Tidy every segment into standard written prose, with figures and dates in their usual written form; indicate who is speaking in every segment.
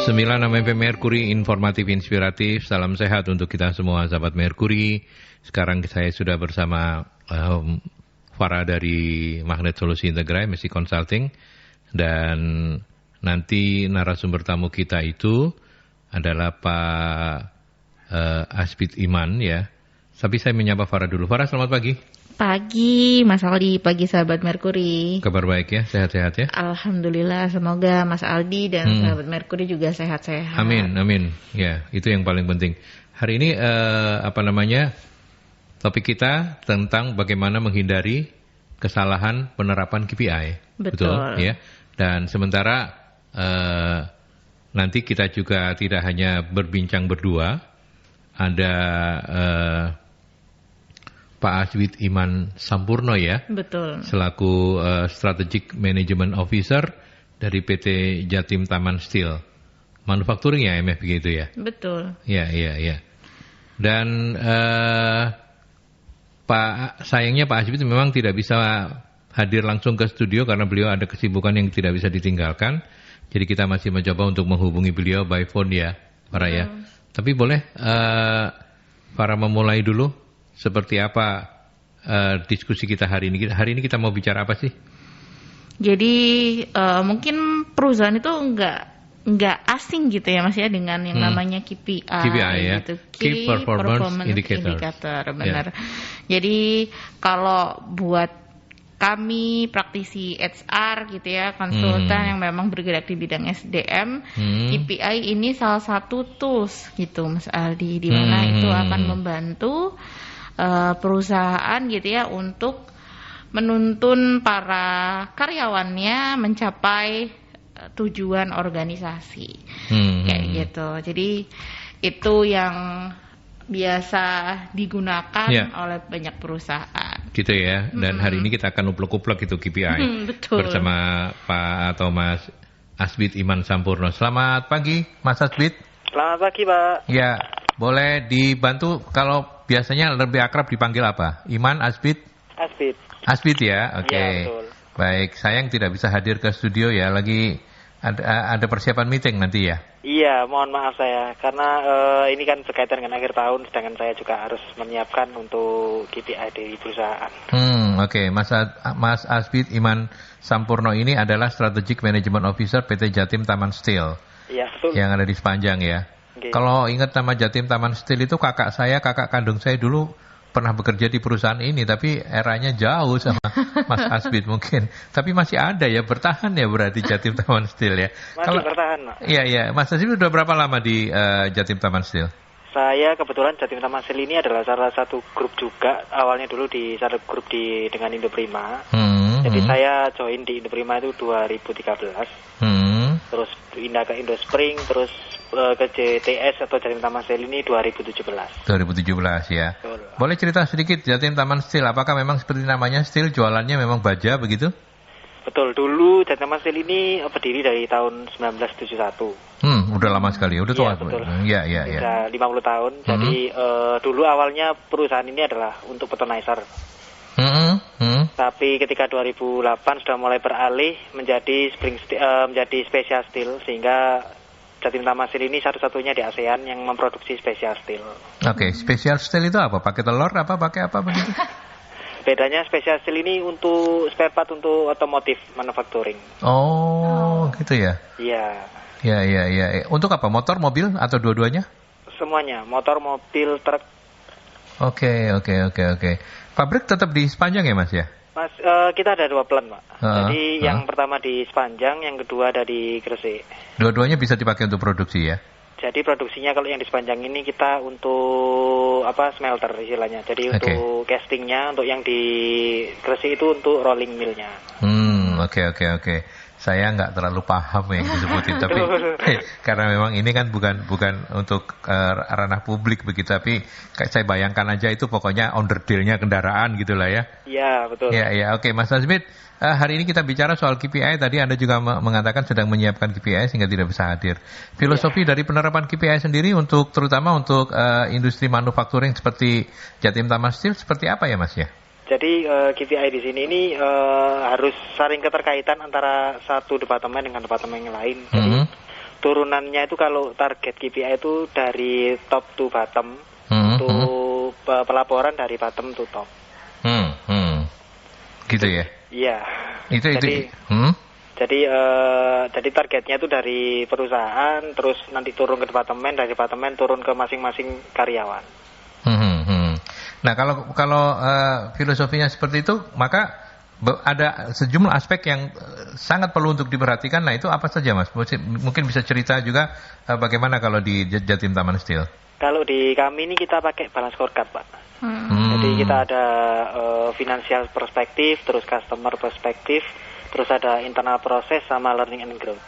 Speaker 1: 9 FM Merkuri, informatif, inspiratif. Salam sehat untuk kita semua, sahabat Merkuri. Sekarang saya sudah bersama Farah dari Magnet Solusi Integra, MSI Consulting. Dan nanti narasumber tamu kita itu adalah Pak Asbid Iman, ya. Tapi saya menyapa Farah dulu. Farah, selamat pagi.
Speaker 2: Pagi Mas Aldi, pagi sahabat Merkuri.
Speaker 1: Kabar baik ya, sehat-sehat ya?
Speaker 2: Alhamdulillah, semoga Mas Aldi dan sahabat Merkuri juga sehat-sehat.
Speaker 1: Amin, amin. Ya, itu yang paling penting. Hari ini topik kita tentang bagaimana menghindari kesalahan penerapan KPI.
Speaker 2: Betul.
Speaker 1: Ya. Dan sementara nanti kita juga tidak hanya berbincang berdua, ada Pak Asbid Iman Sampurno, ya.
Speaker 2: Betul.
Speaker 1: Selaku Strategic Management Officer dari PT Jatim Taman Steel Manufacturing, ya, MF begitu ya.
Speaker 2: Betul.
Speaker 1: Ya. Dan sayangnya Pak Asbid memang tidak bisa hadir langsung ke studio karena beliau ada kesibukan yang tidak bisa ditinggalkan. Jadi kita masih mencoba untuk menghubungi beliau by phone, ya, Farah, ya. Tapi boleh Farah memulai dulu. Seperti apa diskusi kita hari ini? Hari ini kita mau bicara apa sih?
Speaker 2: Jadi mungkin perusahaan itu nggak asing gitu ya Mas ya dengan yang namanya KPI
Speaker 1: ya.
Speaker 2: gitu.
Speaker 1: Key Performance Indicator.
Speaker 2: Benar. Jadi kalau buat kami praktisi HR gitu ya, konsultan yang memang bergerak di bidang SDM, KPI ini salah satu tools gitu Mas Aldi, di mana itu akan membantu perusahaan gitu ya untuk menuntun para karyawannya mencapai tujuan organisasi kayak gitu. Jadi itu yang biasa digunakan oleh banyak perusahaan.
Speaker 1: Gitu ya. Dan hari ini kita akan uplek-uplek itu KPI
Speaker 2: betul.
Speaker 1: Bersama Pak atau Mas Asbid Iman Sampurno. Selamat pagi, Mas Asbid.
Speaker 3: Selamat pagi, Pak.
Speaker 1: Ya, boleh dibantu kalau biasanya lebih akrab dipanggil apa? Iman, Asbid?
Speaker 3: Asbid.
Speaker 1: Asbid ya, oke.
Speaker 3: Ya, betul.
Speaker 1: Baik, sayang tidak bisa hadir ke studio ya, lagi ada persiapan meeting nanti ya?
Speaker 3: Iya, mohon maaf saya, karena ini kan berkaitan dengan akhir tahun, sedangkan saya juga harus menyiapkan untuk KPI di perusahaan.
Speaker 1: Oke. Mas Asbid Iman Sampurno ini adalah Strategic Management Officer PT Jatim Taman Steel.
Speaker 3: Iya, betul.
Speaker 1: Yang ada di Sepanjang ya.
Speaker 3: Okay.
Speaker 1: Kalau ingat nama Jatim Taman Steel itu kakak kandung saya dulu pernah bekerja di perusahaan ini, tapi eranya jauh sama Mas Asbid mungkin. Tapi masih ada ya, bertahan ya berarti Jatim Taman Steel ya.
Speaker 3: Masih bertahan, Pak.
Speaker 1: Iya. Mas Asbid udah berapa lama di Jatim Taman Steel?
Speaker 3: Saya kebetulan Jatim Taman Steel ini adalah salah satu grup juga. Awalnya dulu di satu grup dengan Indoprima. Jadi saya join di Indoprima itu 2013. Terus pindah ke Indospring, terus ke JTS atau Jatim Taman Steel ini 2017
Speaker 1: ya. Betul. Boleh cerita sedikit Jatim Taman Steel, apakah memang seperti namanya steel, jualannya memang baja begitu?
Speaker 3: Betul, dulu Jatim Taman Steel ini berdiri dari tahun 1971.
Speaker 1: Udah lama sekali, udah tua.
Speaker 3: Betul.
Speaker 1: Iya.
Speaker 3: Sudah 50 tahun. Jadi dulu awalnya perusahaan ini adalah untuk betonizer. Tapi ketika 2008 sudah mulai beralih menjadi menjadi special steel, sehingga Jatim Taman Steel ini satu-satunya di ASEAN yang memproduksi special steel. Oke,
Speaker 1: special steel itu apa? Pakai telur apa? Pakai apa begitu?
Speaker 3: Bedanya special steel ini untuk spare part untuk otomotif manufacturing.
Speaker 1: Oh, gitu ya?
Speaker 3: Iya.
Speaker 1: Iya. Untuk apa? Motor, mobil atau dua-duanya?
Speaker 3: Semuanya, motor, mobil, truk.
Speaker 1: Oke. Pabrik tetap di Sepanjang ya, Mas ya?
Speaker 3: Mas, kita ada 2 plant, Pak. Jadi yang pertama di Sepanjang, yang kedua ada di Gresik.
Speaker 1: Dua-duanya bisa dipakai untuk produksi ya?
Speaker 3: Jadi produksinya kalau yang di Sepanjang ini kita untuk smelter istilahnya. Jadi untuk castingnya, untuk yang di Gresik itu untuk rolling millnya.
Speaker 1: Oke. Saya nggak terlalu paham yang disebutin, tapi karena memang ini kan bukan untuk ranah publik begitu, tapi saya bayangkan aja itu pokoknya onderdilnya kendaraan gitulah ya.
Speaker 3: Iya, betul.
Speaker 1: Iya. Oke, Mas Asbid, hari ini kita bicara soal KPI. Tadi Anda juga mengatakan sedang menyiapkan KPI sehingga tidak bisa hadir. Filosofi dari penerapan KPI sendiri terutama untuk industri manufacturing seperti Jatim Taman Steel seperti apa ya, Mas ya?
Speaker 3: Jadi KPI di sini ini harus saling keterkaitan antara satu departemen dengan departemen yang lain. Jadi turunannya itu kalau target KPI itu dari top to bottom, untuk pelaporan dari bottom to top.
Speaker 1: Gitu ya?
Speaker 3: Iya. Jadi targetnya itu dari perusahaan, terus nanti turun ke departemen, dari departemen turun ke masing-masing karyawan.
Speaker 1: Nah kalau filosofinya seperti itu, maka ada sejumlah aspek yang sangat perlu untuk diperhatikan. Nah itu apa saja Mas? Mungkin bisa cerita juga bagaimana kalau di Jatim Taman Steel?
Speaker 3: Kalau di kami ini kita pakai balance scorecard Pak. Jadi kita ada financial perspektif, terus customer perspektif, terus ada internal proses sama learning and growth.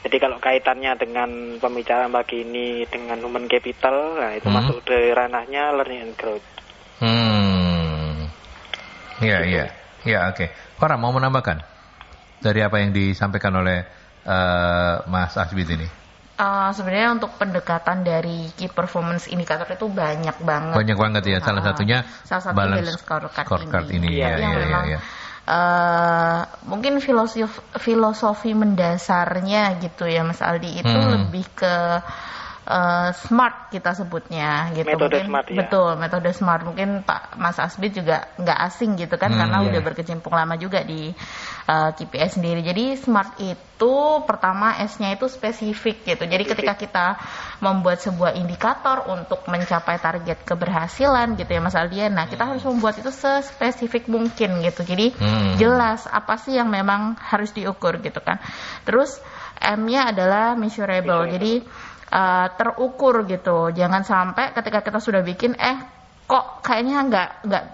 Speaker 3: Jadi kalau kaitannya dengan pembicaraan pagi ini dengan human capital, nah itu masuk di ranahnya learning and growth. Iya, oke. Farah mau menambahkan dari apa yang disampaikan oleh Mas Asbit ini?
Speaker 2: Sebenarnya untuk pendekatan dari key performance indicator itu banyak banget.
Speaker 1: Banyak banget ya. Salah satunya
Speaker 2: balance scorecard ini.
Speaker 1: Iya.
Speaker 2: Mungkin filosofi mendasarnya gitu ya Mas Aldi itu lebih ke smart kita sebutnya gitu.
Speaker 3: Metode
Speaker 2: mungkin,
Speaker 3: smart ya.
Speaker 2: Betul, metode smart. Mungkin Pak Mas Asbit juga nggak asing gitu kan karena udah berkecimpung lama juga di KPI sendiri. Jadi smart itu pertama S-nya itu spesifik gitu. Jadi ketika kita membuat sebuah indikator untuk mencapai target keberhasilan gitu ya Mas Aldian, nah kita harus membuat itu sespesifik mungkin gitu. Jadi jelas apa sih yang memang harus diukur gitu kan. Terus M-nya adalah measurable. Jadi terukur gitu. Jangan sampai ketika kita sudah bikin kok kayaknya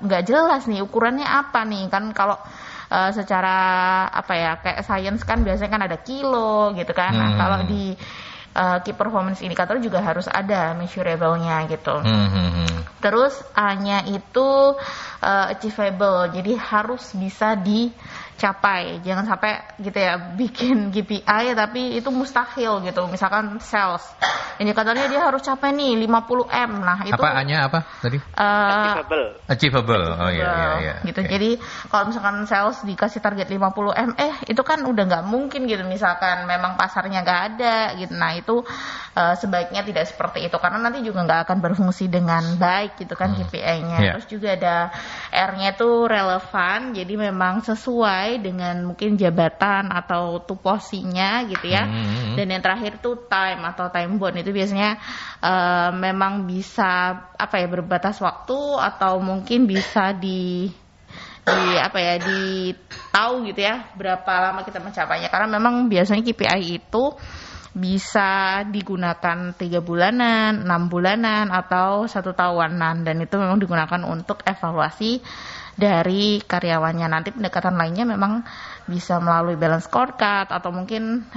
Speaker 2: nggak jelas nih ukurannya apa nih kan. Kalau secara kayak science kan biasanya kan ada kilo gitu kan. Nah kalau di key performance indicator juga harus ada measurable-nya gitu. Terus A-nya itu achievable. Jadi harus bisa dicapai. Jangan sampai gitu ya bikin KPI tapi itu mustahil gitu. Misalkan sales. Indikatornya dia harus capai nih 50M. Nah, itu
Speaker 1: apa A-nya apa tadi? Achievable. Oh iya.
Speaker 2: Gitu. Okay. Jadi kalau misalkan sales dikasih target 50M, itu kan udah nggak mungkin gitu. Misalkan memang pasarnya nggak ada gitu. Nah, itu sebaiknya tidak seperti itu karena nanti juga nggak akan berfungsi dengan baik gitu kan KPI-nya. Terus juga ada R-nya itu relevan. Jadi memang sesuai dengan mungkin jabatan atau tuposinya gitu ya. Dan yang terakhir itu time atau time bound itu biasanya memang bisa berbatas waktu atau mungkin bisa tahu gitu ya berapa lama kita mencapainya karena memang biasanya KPI itu bisa digunakan 3 bulanan, 6 bulanan atau 1 tahunan dan itu memang digunakan untuk evaluasi dari karyawannya. Nanti pendekatan lainnya memang bisa melalui balance scorecard atau mungkin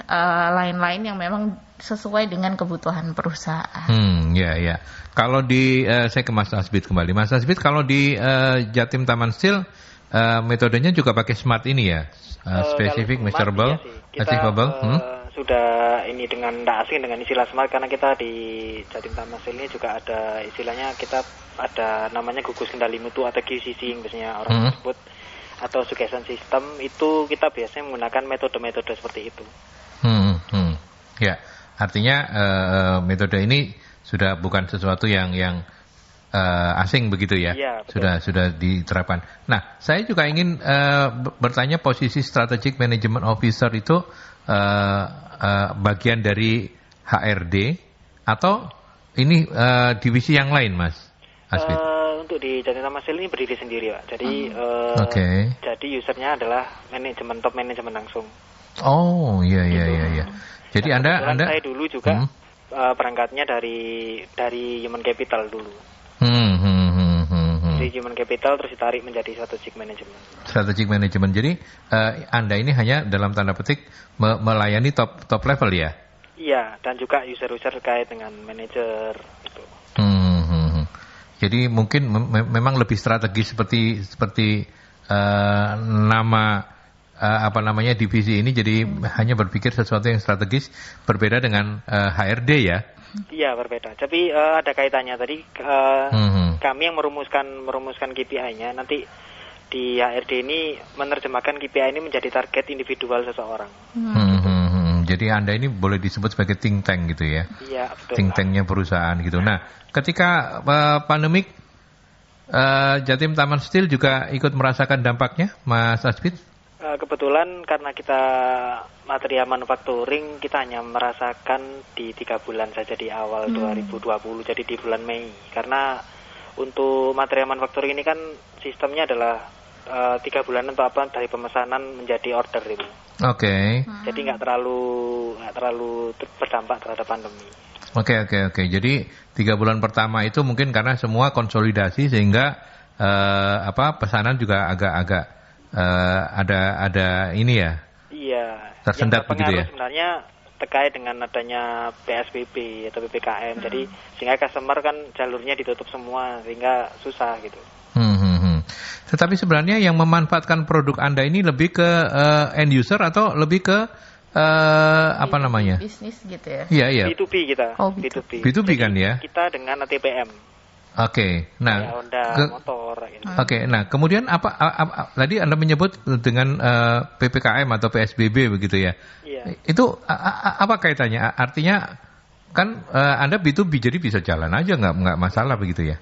Speaker 2: lain-lain yang memang sesuai dengan kebutuhan perusahaan.
Speaker 1: Ya. Kalau saya ke Mas Asbit kembali. Mas Asbit, kalau di Jatim Taman Steel metodenya juga pakai SMART ini ya? Specific, measurable, achievable.
Speaker 3: Sudah ini dengan tidak asing dengan istilah SMART karena kita di Jatim Taman Steel ini juga ada istilahnya kita ada namanya gugus kendali mutu atau QCC yang biasanya orang sebut atau suggestion system itu kita biasanya menggunakan metode-metode seperti itu.
Speaker 1: Ya, artinya metode ini sudah bukan sesuatu yang asing begitu ya?
Speaker 3: Iya,
Speaker 1: sudah diterapkan. Nah, saya juga ingin bertanya posisi Strategic Management Officer itu bagian dari HRD atau ini divisi yang lain, Mas Asbit?
Speaker 3: Untuk di Jatim Taman Steel ini berdiri sendiri, Pak. Jadi jadi usernya adalah top manajemen langsung.
Speaker 1: Oh, iya. Jadi Anda
Speaker 3: saya dulu juga perangkatnya dari human capital dulu. Dari human capital terus ditarik menjadi strategic management. Strategic management.
Speaker 1: Jadi Anda ini hanya dalam tanda petik melayani top level ya?
Speaker 3: Iya, dan juga user-user terkait dengan manajer gitu.
Speaker 1: Jadi mungkin memang lebih strategis seperti nama divisi ini jadi hanya berpikir sesuatu yang strategis berbeda dengan HRD ya?
Speaker 3: Iya berbeda. Tapi ada kaitannya tadi kami yang merumuskan KPI-nya nanti di HRD ini menerjemahkan KPI ini menjadi target individual seseorang.
Speaker 1: Jadi Anda ini boleh disebut sebagai think tank gitu ya?
Speaker 3: Iya, betul.
Speaker 1: Think tanknya perusahaan gitu. Nah, ketika pandemik, Jatim Taman Steel juga ikut merasakan dampaknya, Mas Asbit?
Speaker 3: Kebetulan karena kita material manufacturing, kita hanya merasakan di 3 bulan saja di awal 2020, jadi di bulan Mei. Karena untuk material manufacturing ini kan sistemnya adalah 3 bulan untuk apa dari pemesanan menjadi order itu.
Speaker 1: Oke.
Speaker 3: Jadi nggak terlalu berdampak terhadap pandemi.
Speaker 1: Oke. Jadi 3 bulan pertama itu mungkin karena semua konsolidasi sehingga pesanan juga agak ada ini ya.
Speaker 3: Iya.
Speaker 1: Tersendat
Speaker 3: yang
Speaker 1: begitu ya.
Speaker 3: Sebenarnya terkait dengan adanya PSBB atau PPKM. Jadi sehingga customer kan jalurnya ditutup semua sehingga susah gitu.
Speaker 1: Tetapi sebenarnya yang memanfaatkan produk Anda ini lebih ke end user atau lebih ke apa namanya?
Speaker 2: Bisnis gitu ya.
Speaker 1: Iya.
Speaker 3: B2B kita.
Speaker 2: B2B.
Speaker 1: B2B kan ya?
Speaker 3: Kita dengan ATPM.
Speaker 1: Oke. Nah,
Speaker 3: Honda, motor gitu.
Speaker 1: Oke. Nah, kemudian apa tadi Anda menyebut dengan PPKM atau PSBB begitu ya?
Speaker 3: Iya.
Speaker 1: Itu apa kaitannya? Artinya kan Anda B2B jadi bisa jalan aja nggak masalah begitu ya?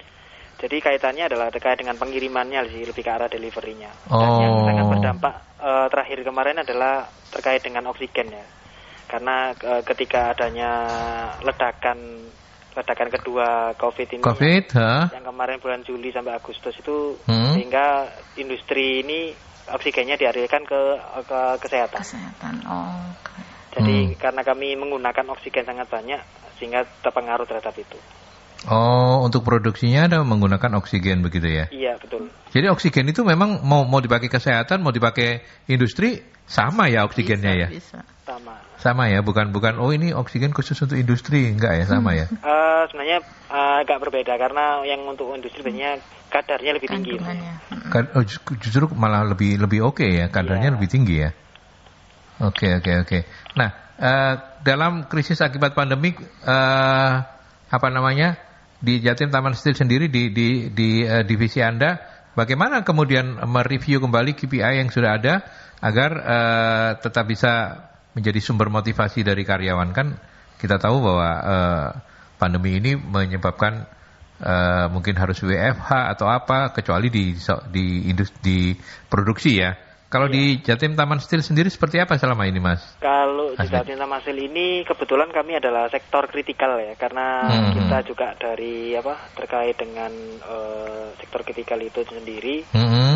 Speaker 3: Jadi kaitannya adalah terkait dengan pengirimannya sih, lebih ke arah delivery-nya. Dan yang sangat berdampak terakhir kemarin adalah terkait dengan oksigen ya. Karena ketika adanya ledakan kedua COVID ini yang kemarin bulan Juli sampai Agustus itu sehingga industri ini oksigennya dialihkan ke kesehatan. Jadi karena kami menggunakan oksigen sangat banyak sehingga terpengaruh terhadap itu.
Speaker 1: Oh, untuk produksinya ada menggunakan oksigen begitu ya?
Speaker 3: Iya, betul.
Speaker 1: Jadi oksigen itu memang mau dipakai kesehatan, mau dipakai industri sama ya oksigennya ya?
Speaker 3: Bisa.
Speaker 1: Sama ya, bukan oh ini oksigen khusus untuk industri, enggak ya, sama ya?
Speaker 3: Sebenarnya agak berbeda karena yang untuk industri biasanya kadarnya lebih tinggi.
Speaker 1: Justru malah lebih oke ya, kadarnya lebih tinggi ya. Oke. Nah, dalam krisis akibat pandemik di Jatim Taman Steel sendiri di divisi Anda, bagaimana kemudian mereview kembali KPI yang sudah ada agar tetap bisa menjadi sumber motivasi dari karyawan? Kan kita tahu bahwa pandemi ini menyebabkan mungkin harus WFH atau apa, kecuali di produksi ya. Kalau di Jatim Taman Steel sendiri seperti apa selama ini, Mas?
Speaker 3: Kalau di Jatim Taman Steel ini kebetulan kami adalah sektor kritikal ya, karena kita juga dari terkait dengan sektor kritikal itu sendiri.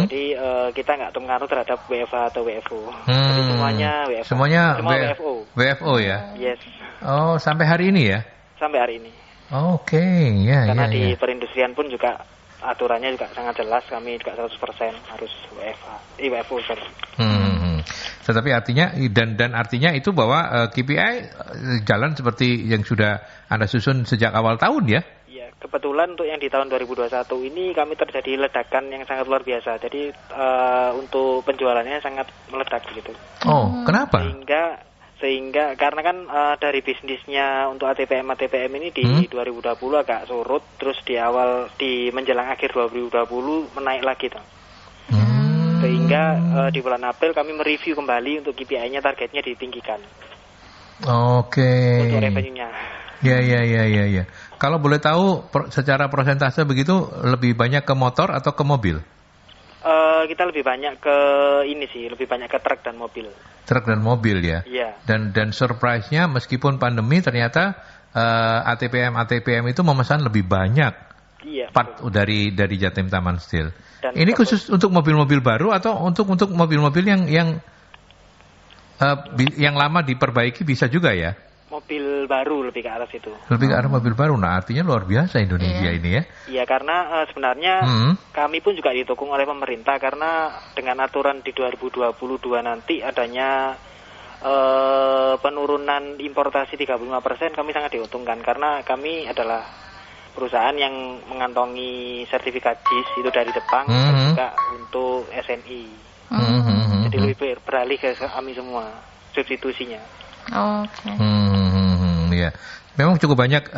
Speaker 3: Jadi kita nggak terpengaruh terhadap WFH atau WFO. Jadi semuanya WFH.
Speaker 1: Semua
Speaker 3: WFO.
Speaker 1: WFO ya?
Speaker 3: Yes.
Speaker 1: Oh, sampai hari ini ya?
Speaker 3: Sampai hari ini.
Speaker 1: Oke, ya.
Speaker 3: Karena di perindustrian pun juga aturannya juga sangat jelas, kami juga 100% harus WFO.
Speaker 1: Tetapi artinya dan artinya itu bahwa KPI jalan seperti yang sudah Anda susun sejak awal tahun ya?
Speaker 3: Iya, kebetulan untuk yang di tahun 2021 ini kami terjadi ledakan yang sangat luar biasa. Jadi untuk penjualannya sangat meledak gitu.
Speaker 1: Oh, kenapa?
Speaker 3: Sehingga karena kan dari bisnisnya untuk ATPM ini di 2020 agak surut, terus di menjelang akhir 2020 menaik lagi tuh. Sehingga di bulan April kami mereview kembali untuk KPI-nya, targetnya ditinggikan.
Speaker 1: Oke.
Speaker 3: Untuk revenue-nya.
Speaker 1: Ya. Kalau boleh tahu secara persentase begitu lebih banyak ke motor atau ke mobil?
Speaker 3: Kita lebih banyak ke lebih banyak ke truk dan mobil.
Speaker 1: Truk dan mobil ya.
Speaker 3: Iya.
Speaker 1: Dan surprise-nya meskipun pandemi ternyata ATPM itu memesan lebih banyak.
Speaker 3: Iya.
Speaker 1: Part dari Jatim Taman Steel. Dan ini khusus untuk mobil-mobil baru atau untuk mobil-mobil yang lama diperbaiki bisa juga ya?
Speaker 3: Mobil baru lebih ke arah situ.
Speaker 1: Lebih ke arah mobil baru. Nah, artinya luar biasa Indonesia ini ya.
Speaker 3: Iya, karena sebenarnya kami pun juga didukung oleh pemerintah karena dengan aturan di 2022 nanti adanya penurunan importasi 35%, kami sangat diuntungkan karena kami adalah perusahaan yang mengantongi sertifikat JIS itu dari Jepang dan juga untuk SNI. Jadi lebih beralih ke kami semua substitusinya.
Speaker 2: Oke.
Speaker 1: Ya. Memang cukup banyak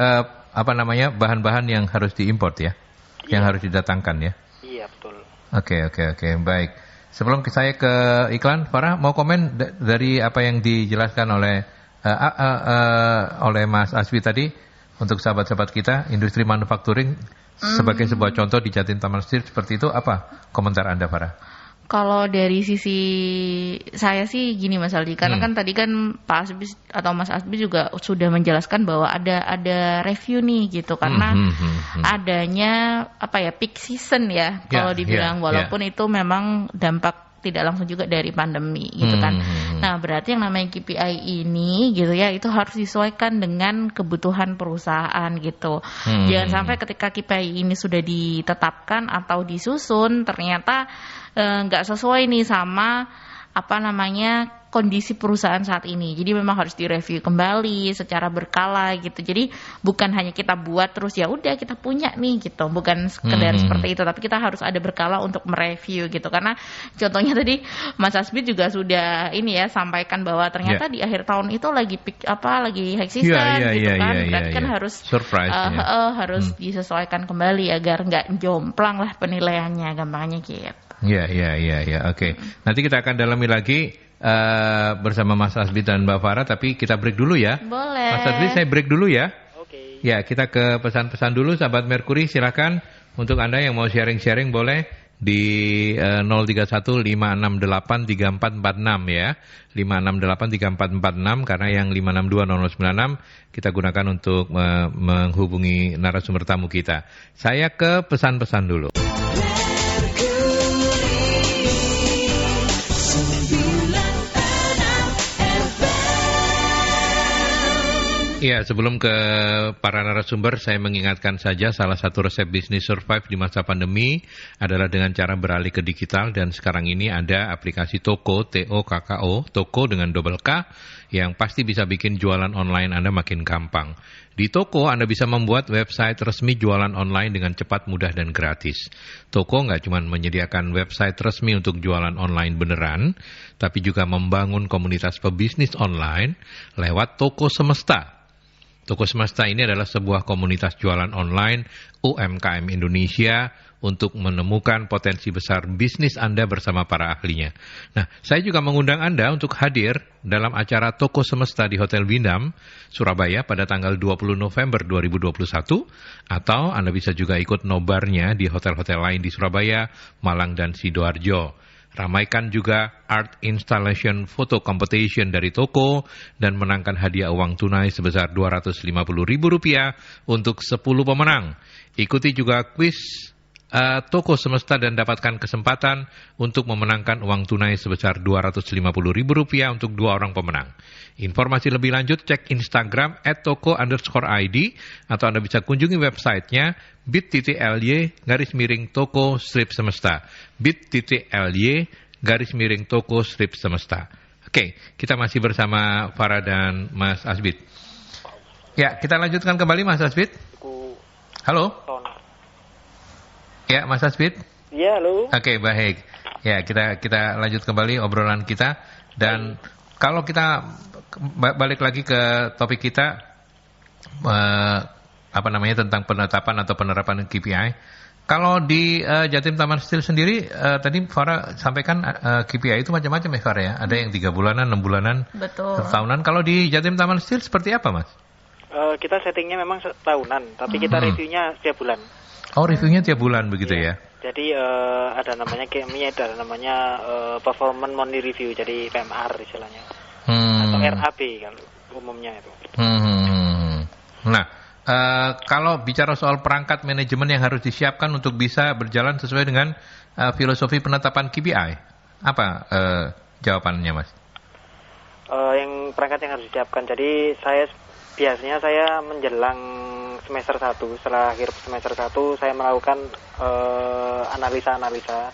Speaker 1: bahan-bahan yang harus diimport ya, yang harus didatangkan ya.
Speaker 3: Iya, betul.
Speaker 1: Oke, baik. Sebelum saya ke iklan, Farah mau komen dari apa yang dijelaskan oleh oleh Mas Asbi tadi untuk sahabat-sahabat kita industri manufacturing sebagai sebuah contoh di Jatim Taman Steel seperti itu, apa komentar Anda, Farah?
Speaker 2: Kalau dari sisi saya sih gini Mas Aldi, karena kan tadi kan Pak Asbi atau Mas Asbi juga sudah menjelaskan bahwa ada review nih gitu, karena adanya peak season ya kalau dibilang, walaupun itu memang dampak tidak langsung juga dari pandemi gitu kan. Nah, berarti yang namanya KPI ini gitu ya, itu harus disesuaikan dengan kebutuhan perusahaan gitu. Jangan sampai ketika KPI ini sudah ditetapkan atau disusun ternyata nggak sesuai nih sama kondisi perusahaan saat ini. Jadi memang harus direview kembali secara berkala gitu. Jadi bukan hanya kita buat terus ya udah kita punya nih gitu. Bukan sekedar seperti itu, tapi kita harus ada berkala untuk mereview gitu. Karena contohnya tadi Mas Asbi juga sudah sampaikan bahwa ternyata di akhir tahun itu lagi high season gitu kan. Berarti kan harus harus disesuaikan kembali agar nggak jomplang lah penilaiannya, gampangnya gitu.
Speaker 1: Oke. Nanti kita akan dalami lagi bersama Mas Asbi dan Mbak Farah, tapi kita break dulu ya.
Speaker 2: Boleh.
Speaker 1: Mas Asbi, saya break dulu ya.
Speaker 3: Oke.
Speaker 1: Ya, kita ke pesan-pesan dulu, sahabat Merkuri, silakan untuk Anda yang mau sharing-sharing boleh di 031-568-3446 ya. 568-3446, karena yang 562-0096 kita gunakan untuk menghubungi narasumber tamu kita. Saya ke pesan-pesan dulu. Ya, sebelum ke para narasumber, saya mengingatkan saja salah satu resep bisnis survive di masa pandemi adalah dengan cara beralih ke digital, dan sekarang ini ada aplikasi Toko, T-O-K-K-O, Toko dengan double K, yang pasti bisa bikin jualan online Anda makin gampang. Di Toko, Anda bisa membuat website resmi jualan online dengan cepat, mudah, dan gratis. Toko nggak cuma menyediakan website resmi untuk jualan online beneran, tapi juga membangun komunitas pebisnis online lewat Toko Semesta. Toko Semesta ini adalah sebuah komunitas jualan online UMKM Indonesia untuk menemukan potensi besar bisnis Anda bersama para ahlinya. Nah, saya juga mengundang Anda untuk hadir dalam acara Toko Semesta di Hotel Windham, Surabaya pada tanggal 20 November 2021, atau Anda bisa juga ikut nobarnya di hotel-hotel lain di Surabaya, Malang, dan Sidoarjo. Ramaikan juga Art Installation Photo Competition dari Toko dan menangkan hadiah uang tunai sebesar Rp250.000 untuk 10 pemenang. Ikuti juga kuis Toko Semesta dan dapatkan kesempatan untuk memenangkan uang tunai sebesar Rp250.000 untuk 2 orang pemenang. Informasi lebih lanjut cek Instagram @toko_id atau Anda bisa kunjungi websitenya bit.ly/toko-semesta bit.ly/toko-semesta. Oke, kita masih bersama Farah dan Mas Asbit. Ya, kita lanjutkan kembali Mas Asbit. Halo. Ya, Mas Asbit.
Speaker 3: Ya, halo.
Speaker 1: Oke, baik. Ya, kita lanjut kembali obrolan kita, dan kalau kita balik lagi ke topik kita tentang penetapan atau penerapan KPI. Kalau di Jatim Taman Steel sendiri tadi Farah sampaikan KPI itu macam-macam ya Farah ya. Ada yang 3 bulanan, 6 bulanan, tahunan. Kalau di Jatim Taman Steel seperti apa Mas?
Speaker 3: Kita settingnya memang tahunan, tapi kita reviewnya setiap bulan.
Speaker 1: Oh, reviewnya tiap bulan begitu ya?
Speaker 3: Jadi ada namanya KMI, ada namanya Performance Monthly Review, jadi PMR istilahnya. Atau RAB kalau umumnya itu. Nah,
Speaker 1: kalau bicara soal perangkat manajemen yang harus disiapkan untuk bisa berjalan sesuai dengan filosofi penetapan KPI, apa jawabannya Mas?
Speaker 3: Yang perangkat yang harus disiapkan, jadi biasanya saya menjelang semester 1, setelah akhir semester 1 saya melakukan analisa-analisa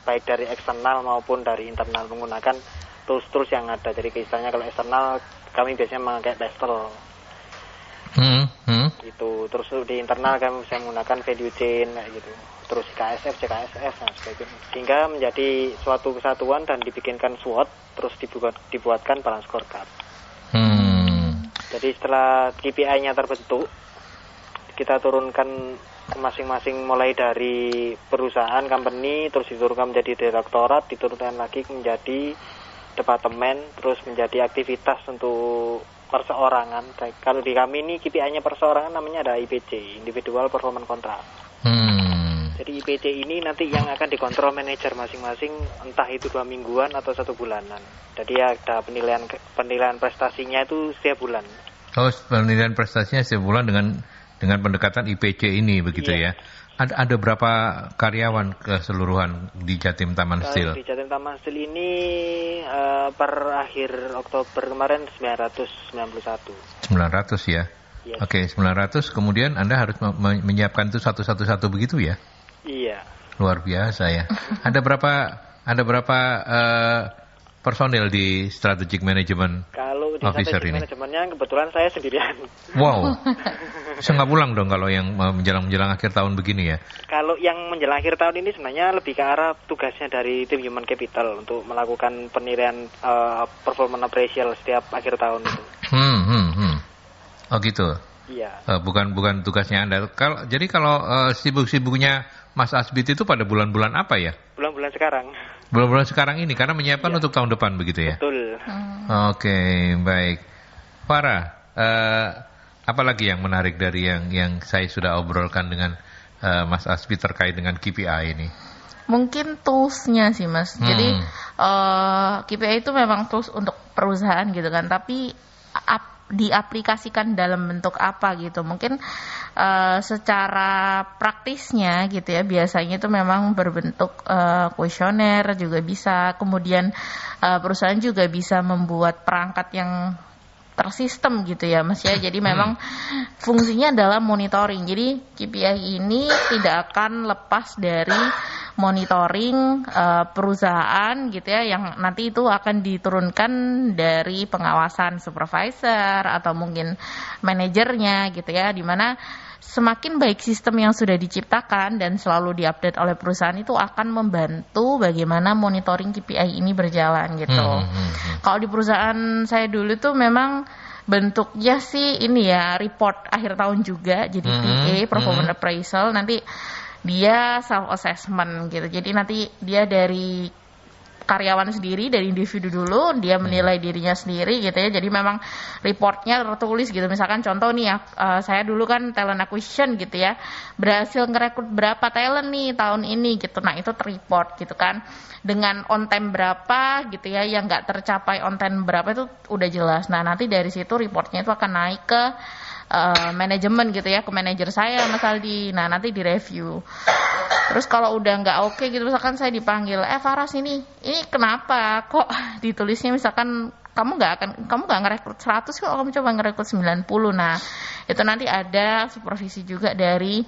Speaker 3: baik dari eksternal maupun dari internal menggunakan tools-tools yang ada. Jadi istilahnya kalau eksternal kami biasanya memakai Pestle. Gitu. Terus di internal kami bisa menggunakan value chain kayak gitu. Terus CKSF dan sebagainya. Hingga menjadi suatu kesatuan dan dibikinkan SWOT, terus dibuatkan balance scorecard. Jadi setelah KPI-nya terbentuk, kita turunkan masing-masing mulai dari perusahaan, company, terus diturunkan menjadi direktorat, diturunkan lagi menjadi departemen, terus menjadi aktivitas untuk perseorangan. Kalau di kami ini KPI-nya perseorangan namanya ada IPC, Individual Performance Contract. Jadi IPC ini nanti yang akan dikontrol manajer masing-masing, entah itu 2 mingguan atau 1 bulanan. Jadi ada penilaian prestasinya itu setiap bulan.
Speaker 1: Oh, penilaian prestasinya setiap bulan dengan pendekatan IPC ini begitu ya. Ada berapa karyawan keseluruhan di Jatim Taman Steel?
Speaker 3: Di Jatim Taman Steel ini per akhir Oktober kemarin 991.
Speaker 1: 900 ya? Yes. Oke, 900. Kemudian Anda harus menyiapkan itu satu-satu begitu ya?
Speaker 3: Iya.
Speaker 1: Luar biasa ya. Ada berapa personil di strategic management?
Speaker 3: Kalau di
Speaker 1: officer ini?
Speaker 3: Manajemennya kebetulan saya sendirian.
Speaker 1: Wow. Bisa nggak pulang dong kalau yang menjelang akhir tahun begini ya?
Speaker 3: Kalau yang menjelang akhir tahun ini sebenarnya lebih ke arah tugasnya dari tim Human Capital untuk melakukan penilaian performance appraisal setiap akhir tahun itu.
Speaker 1: Oh gitu?
Speaker 3: Iya.
Speaker 1: Bukan tugasnya Anda. Jadi kalau sibuk-sibuknya Mas Asbit itu pada bulan-bulan apa ya?
Speaker 3: Bulan-bulan sekarang.
Speaker 1: Bulan-bulan sekarang ini karena menyiapkan untuk tahun depan begitu ya?
Speaker 3: Betul.
Speaker 1: Oke, baik. Farah, apa lagi yang menarik dari yang saya sudah obrolkan dengan Mas Asbit terkait dengan KPI ini?
Speaker 2: Mungkin tools-nya sih Mas. Jadi KPI itu memang tools untuk perusahaan gitu kan, tapi diaplikasikan dalam bentuk apa gitu. Mungkin secara praktisnya gitu ya, biasanya itu memang berbentuk kuesioner juga bisa. Kemudian perusahaan juga bisa membuat perangkat yang tersistem gitu ya Mas ya. Jadi memang fungsinya adalah monitoring. Jadi KPI ini tidak akan lepas dari monitoring perusahaan gitu ya, yang nanti itu akan diturunkan dari pengawasan supervisor atau mungkin manajernya gitu ya, dimana semakin baik sistem yang sudah diciptakan dan selalu diupdate oleh perusahaan itu akan membantu bagaimana monitoring KPI ini berjalan gitu. Kalau di perusahaan saya dulu tuh memang bentuknya sih ini ya, report akhir tahun juga, jadi PA, performance appraisal, nanti dia self assessment gitu. Jadi nanti dia dari karyawan sendiri, dari individu dulu, dia menilai dirinya sendiri gitu ya. Jadi memang reportnya tertulis gitu. Misalkan contoh nih ya, saya dulu kan talent acquisition gitu ya, berhasil ngerekrut berapa talent nih tahun ini gitu. Nah itu terreport gitu kan, dengan on time berapa gitu ya, yang nggak tercapai on time berapa itu udah jelas. Nah nanti dari situ reportnya itu akan naik ke manajemen gitu ya, ke manajer saya Mas Aldi. Nah nanti direview. Terus kalau udah nggak oke gitu, misalkan saya dipanggil, Farah sini, ini kenapa kok ditulisnya misalkan kamu nggak ngerekrut 100 kok, kamu coba ngerekrut 90. Nah itu nanti ada supervisi juga dari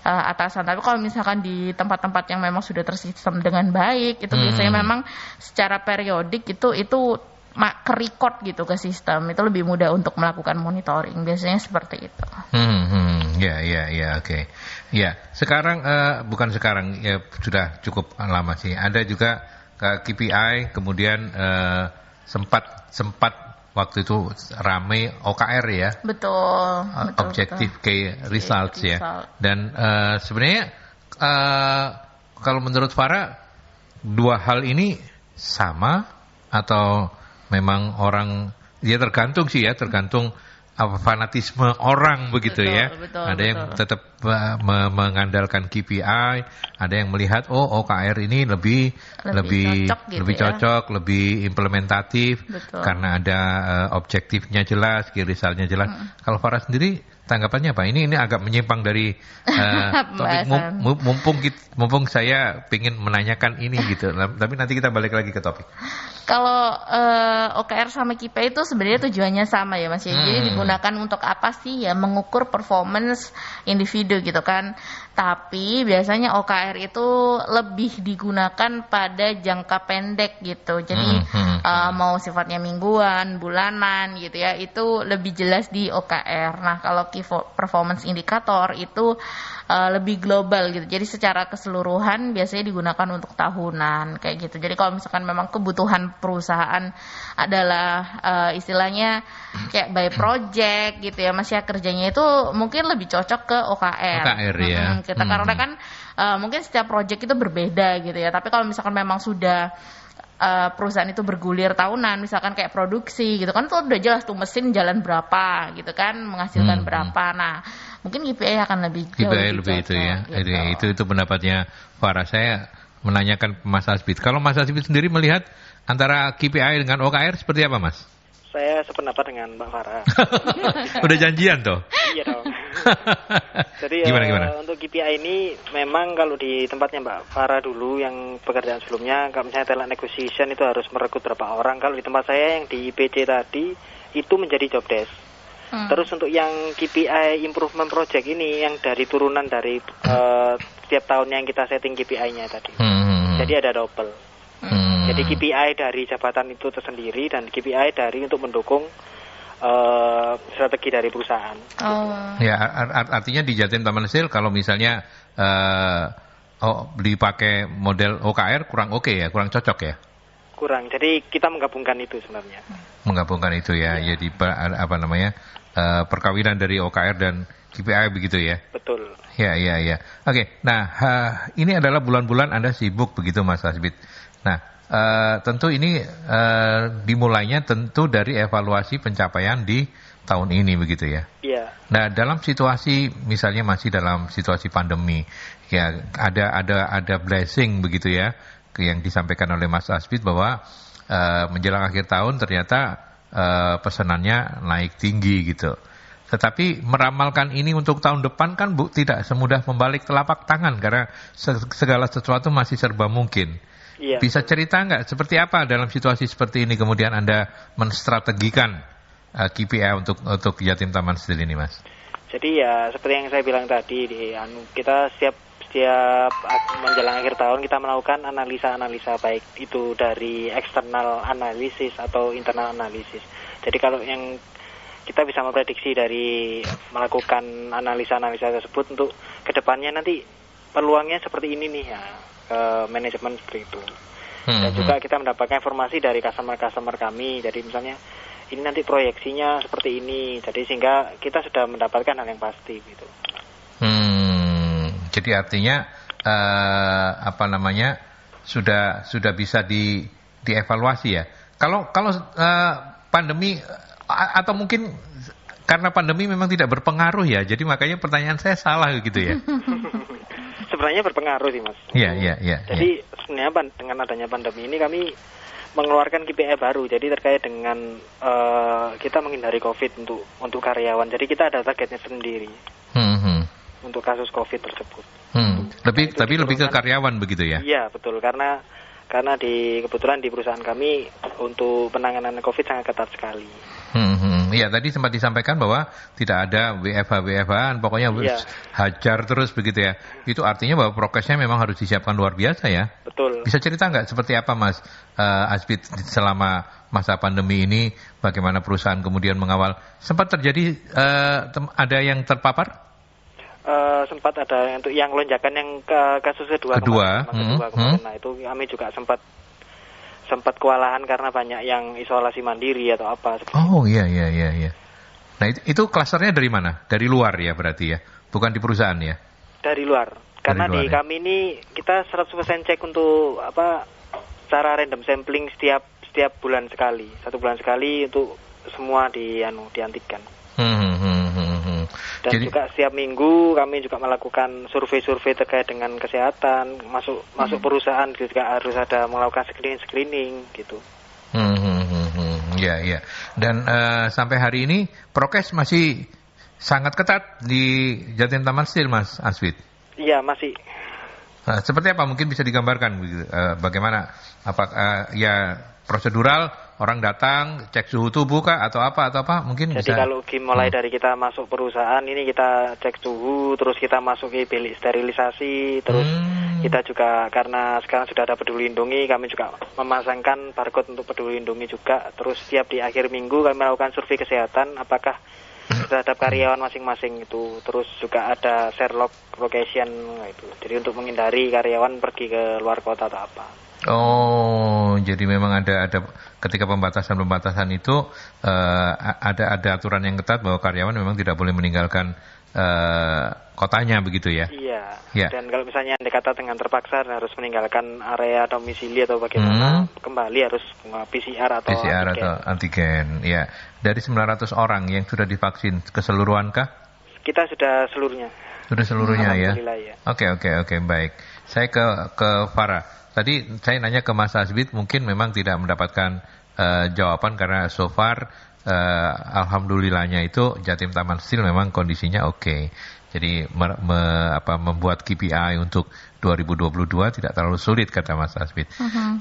Speaker 2: atasan. Tapi kalau misalkan di tempat-tempat yang memang sudah tersistem dengan baik, itu biasanya memang secara periodik itu ke-record gitu ke sistem, itu lebih mudah untuk melakukan monitoring, biasanya seperti itu.
Speaker 1: Ya, oke. Ya, sekarang bukan sekarang ya, sudah cukup lama sih. Ada juga KPI, kemudian sempat waktu itu ramai OKR ya.
Speaker 2: Betul.
Speaker 1: Objective Key Results ya. Dan sebenarnya kalau menurut Farah, dua hal ini sama atau memang orang ya tergantung fanatisme orang begitu ya. Ada yang tetap mengandalkan KPI, ada yang melihat OKR ini lebih cocok, lebih implementatif karena ada objektifnya jelas, key resultnya jelas. Kalau Farah sendiri tanggapannya apa? Ini agak menyimpang dari topik, mumpung saya ingin menanyakan ini gitu. Tapi nanti kita balik lagi ke topik.
Speaker 2: Kalau OKR sama KPI itu sebenarnya tujuannya sama ya Mas. Jadi digunakan untuk apa sih ya? Mengukur performance individu gitu kan. Tapi biasanya OKR itu lebih digunakan pada jangka pendek gitu. Jadi mau sifatnya mingguan, bulanan gitu ya, itu lebih jelas di OKR. Nah kalau key performance indicator itu lebih global gitu. Jadi secara keseluruhan biasanya digunakan untuk tahunan kayak gitu. Jadi kalau misalkan memang kebutuhan perusahaan adalah istilahnya kayak by project gitu ya, Mas ya, kerjanya itu mungkin lebih cocok ke OKR.
Speaker 1: OKR ya.
Speaker 2: Karena kan mungkin setiap project itu berbeda gitu ya. Tapi kalau misalkan memang sudah perusahaan itu bergulir tahunan, misalkan kayak produksi gitu kan, tuh udah jelas tuh mesin jalan berapa gitu kan, menghasilkan berapa. Nah, mungkin KPI akan lebih jauh
Speaker 1: lebih itu ya. Gitu. Itu pendapatnya Farah. Saya menanyakan ke Mas Asbit. Kalau Mas Asbit sendiri melihat antara KPI dengan OKR seperti apa, Mas?
Speaker 3: Saya sependapat dengan Mbak Farah.
Speaker 1: Udah janjian toh?
Speaker 3: Iya dong. Jadi
Speaker 1: gimana?
Speaker 3: Untuk KPI ini memang kalau di tempatnya Mbak Farah dulu yang pekerjaan sebelumnya, kalau misalnya talent acquisition itu harus merekrut berapa orang. Kalau di tempat saya yang di IPC tadi itu menjadi job desk. Terus untuk yang KPI improvement project ini yang dari turunan dari setiap tahunnya yang kita setting KPI-nya tadi. Jadi ada double. Jadi KPI dari jabatan itu tersendiri dan KPI dari untuk mendukung strategi dari perusahaan.
Speaker 1: Ya, artinya di Jatim Taman Hasil kalau misalnya dipakai model OKR kurang oke ya, kurang cocok ya?
Speaker 3: Kurang. Jadi kita menggabungkan itu sebenarnya.
Speaker 1: Menggabungkan itu ya. Jadi perkawinan dari OKR dan KPI begitu ya?
Speaker 3: Betul.
Speaker 1: Ya. Oke. Nah, ini adalah bulan-bulan Anda sibuk begitu Mas Asbit. Nah, tentu ini dimulainya tentu dari evaluasi pencapaian di tahun ini begitu ya.
Speaker 3: Iya.
Speaker 1: Nah, dalam situasi misalnya masih dalam situasi pandemi, ya ada blessing begitu ya yang disampaikan oleh Mas Asbit bahwa menjelang akhir tahun ternyata pesanannya naik tinggi gitu. Tetapi meramalkan ini untuk tahun depan kan tidak semudah membalik telapak tangan karena segala sesuatu masih serba mungkin.
Speaker 3: Iya.
Speaker 1: Bisa cerita nggak seperti apa dalam situasi seperti ini kemudian Anda menstrategikan KPI untuk Jatim Taman Hasil ini, Mas?
Speaker 3: Jadi ya seperti yang saya bilang tadi, kita setiap menjelang akhir tahun kita melakukan analisa baik itu dari eksternal analisis atau internal analisis. Jadi kalau yang kita bisa memprediksi dari melakukan analisa tersebut untuk kedepannya nanti peluangnya seperti ini nih ya, ke manajemen seperti itu. Dan juga kita mendapatkan informasi dari customer kami. Jadi misalnya ini nanti proyeksinya seperti ini. Jadi sehingga kita sudah mendapatkan hal yang pasti gitu.
Speaker 1: Jadi artinya sudah bisa dievaluasi ya. Kalau pandemi atau mungkin karena pandemi memang tidak berpengaruh ya. Jadi makanya pertanyaan saya salah gitu ya.
Speaker 3: Sebenarnya berpengaruh sih Mas.
Speaker 1: Iya.
Speaker 3: Jadi sebenarnya dengan adanya pandemi ini kami mengeluarkan KPI baru. Jadi terkait dengan kita menghindari COVID untuk karyawan. Jadi kita ada targetnya sendiri untuk kasus COVID tersebut.
Speaker 1: Lebih ke karyawan begitu ya?
Speaker 3: Iya betul, karena kebetulan di perusahaan kami untuk penanganan COVID sangat ketat sekali.
Speaker 1: Iya, tadi sempat disampaikan bahwa tidak ada WFH-an, pokoknya hajar terus begitu ya. Itu artinya bahwa prokesnya memang harus disiapkan luar biasa ya.
Speaker 3: Betul.
Speaker 1: Bisa cerita nggak seperti apa Mas Asbit selama masa pandemi ini, bagaimana perusahaan kemudian mengawal? Sempat terjadi ada yang terpapar?
Speaker 3: Sempat ada untuk yang lonjakan yang kasus kedua. Kemarin. Nah itu kami juga sempat kewalahan karena banyak yang isolasi mandiri atau apa.
Speaker 1: Oh iya. Nah itu klasternya dari mana? Dari luar ya berarti ya, bukan di perusahaan ya? Dari
Speaker 3: luar. Karena di kami ini kita 100% cek untuk secara random sampling setiap bulan sekali, 1 bulan sekali untuk semua diantikan. Dan juga setiap minggu kami juga melakukan survei terkait dengan kesehatan, masuk perusahaan juga harus ada melakukan screening gitu.
Speaker 1: Ya. Dan sampai hari ini prokes masih sangat ketat di Jatim Taman Hasil, Mas Asbit.
Speaker 3: Iya masih.
Speaker 1: Seperti apa mungkin bisa digambarkan bagaimana ya prosedural, orang datang cek suhu tubuh kah atau apa mungkin.
Speaker 3: Jadi bisa. Kalau mulai dari kita masuk perusahaan ini kita cek suhu, terus kita masuk ke bilik sterilisasi, terus kita juga karena sekarang sudah ada Peduli Lindungi, kami juga memasangkan barcode untuk Peduli Lindungi juga. Terus setiap di akhir minggu kami melakukan survei kesehatan apakah terhadap karyawan masing-masing itu. Terus juga ada share location itu. Jadi untuk menghindari karyawan pergi ke luar kota atau apa.
Speaker 1: Oh, jadi memang ada ketika pembatasan itu ada aturan yang ketat bahwa karyawan memang tidak boleh meninggalkan kotanya begitu ya?
Speaker 3: Iya.
Speaker 1: Ya.
Speaker 3: Dan kalau misalnya dikata dengan terpaksa harus meninggalkan area domisili atau bagaimana, kembali harus PCR atau
Speaker 1: antigen. Ya. Dari 900 orang yang sudah divaksin keseluruhankah?
Speaker 3: Kita sudah seluruhnya.
Speaker 1: Sudah seluruhnya ya.
Speaker 3: Ya.
Speaker 1: Oke, baik. Saya ke Farah. Tadi saya nanya ke Mas Asbit, mungkin memang tidak mendapatkan jawaban karena so far alhamdulillahnya itu Jatim Taman Steel memang kondisinya oke. Jadi membuat KPI untuk 2022 tidak terlalu sulit kata Mas Asbit.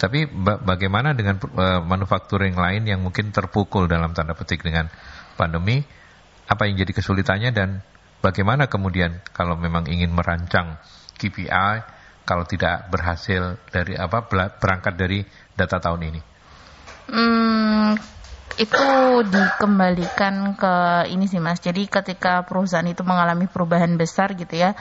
Speaker 1: Tapi bagaimana dengan manufakturing lain yang mungkin terpukul dalam tanda petik dengan pandemi? Apa yang jadi kesulitannya dan bagaimana kemudian kalau memang ingin merancang KPI kalau tidak berhasil dari berangkat dari data tahun ini?
Speaker 2: Itu dikembalikan ke ini sih Mas. Jadi ketika perusahaan itu mengalami perubahan besar gitu ya,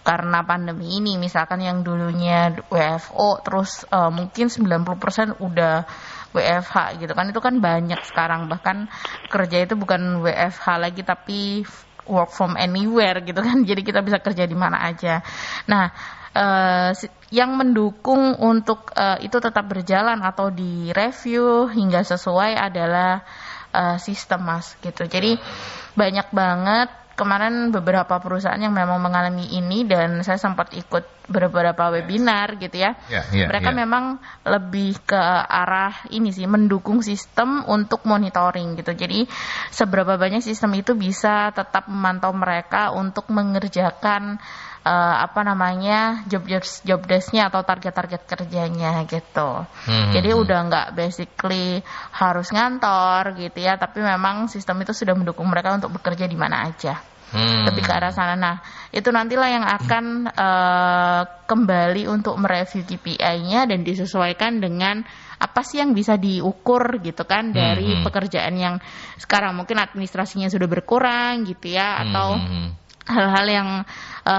Speaker 2: karena pandemi ini, misalkan yang dulunya WFO terus mungkin 90% udah WFH gitu kan, itu kan banyak sekarang, bahkan kerja itu bukan WFH lagi tapi work from anywhere gitu kan, jadi kita bisa kerja di mana aja. Nah, yang mendukung untuk itu tetap berjalan atau direview hingga sesuai adalah sistem Mas gitu. Jadi banyak banget kemarin beberapa perusahaan yang memang mengalami ini dan saya sempat ikut beberapa webinar gitu ya. Mereka memang lebih ke arah ini sih, mendukung sistem untuk monitoring gitu. Jadi seberapa banyak sistem itu bisa tetap memantau mereka untuk mengerjakan job desk-nya atau target-target kerjanya gitu. Jadi udah nggak basically harus ngantor gitu ya, tapi memang sistem itu sudah mendukung mereka untuk bekerja di mana aja. Lebih ke arah sana. Nah, itu nantilah yang akan kembali untuk mereview KPI-nya dan disesuaikan dengan apa sih yang bisa diukur gitu kan dari pekerjaan yang sekarang mungkin administrasinya sudah berkurang gitu ya, atau hal-hal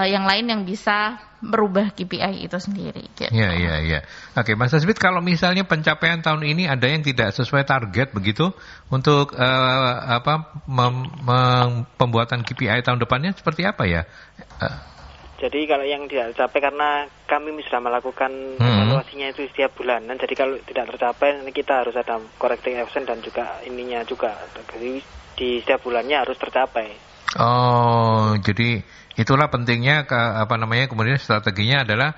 Speaker 2: yang lain yang bisa merubah KPI itu sendiri. Gitu.
Speaker 1: Iya. Oke, Mas Asbit, kalau misalnya pencapaian tahun ini ada yang tidak sesuai target begitu untuk pembuatan KPI tahun depannya seperti apa ya?
Speaker 3: Jadi kalau yang tidak tercapai, karena kami sudah melakukan evaluasinya itu setiap bulanan. Jadi kalau tidak tercapai, nanti kita harus ada correcting action dan juga ininya juga. Jadi di setiap bulannya harus tercapai.
Speaker 1: Oh, jadi itulah pentingnya kemudian strateginya adalah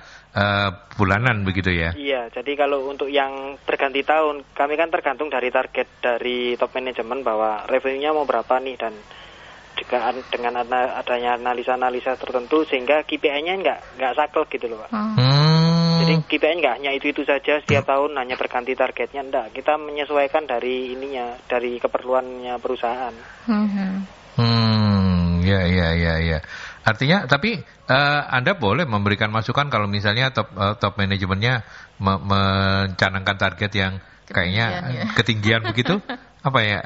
Speaker 1: bulanan begitu ya? Iya,
Speaker 3: jadi kalau untuk yang berganti tahun, kami kan tergantung dari target dari top manajemen bahwa revenue-nya mau berapa nih, dan juga dengan adanya analisa-analisa tertentu sehingga KPI-nya nggak saklek gitu loh Pak. Jadi KPI nggak hanya itu saja setiap tahun hanya berganti targetnya, enggak. Kita menyesuaikan dari dari keperluannya perusahaan.
Speaker 1: Ya. Artinya, tapi Anda boleh memberikan masukan kalau misalnya top manajemennya mencanangkan target yang kayaknya ketinggian begitu. Apa ya?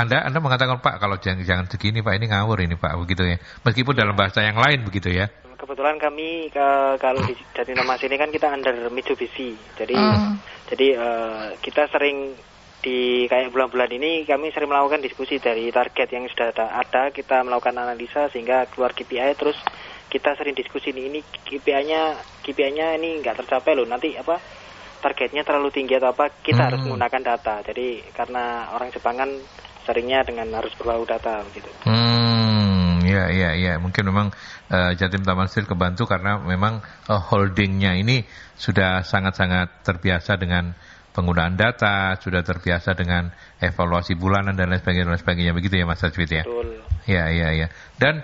Speaker 1: Anda mengatakan Pak, kalau jangan segini Pak, ini ngawur ini Pak, begitu ya. Meskipun dalam bahasa yang lain begitu ya.
Speaker 3: Kebetulan kami kalau di Jatim Taman ini kan kita under Mitsubishi. Jadi kita sering di kayak bulan-bulan ini kami sering melakukan diskusi dari target yang sudah ada, kita melakukan analisa sehingga keluar KPI, terus kita sering diskusi ini KPI-nya ini nggak tercapai loh, nanti targetnya terlalu tinggi atau kita harus menggunakan data. Jadi karena orang Jepang kan seringnya dengan harus berbau data gitu.
Speaker 1: Ya. Mungkin memang Jatim Taman Steel kebantu karena memang holdingnya ini sudah sangat-sangat terbiasa dengan penggunaan data, sudah terbiasa dengan evaluasi bulanan dan lain sebagainya begitu ya Mas Asbit ya?
Speaker 3: Betul.
Speaker 1: Ya. Dan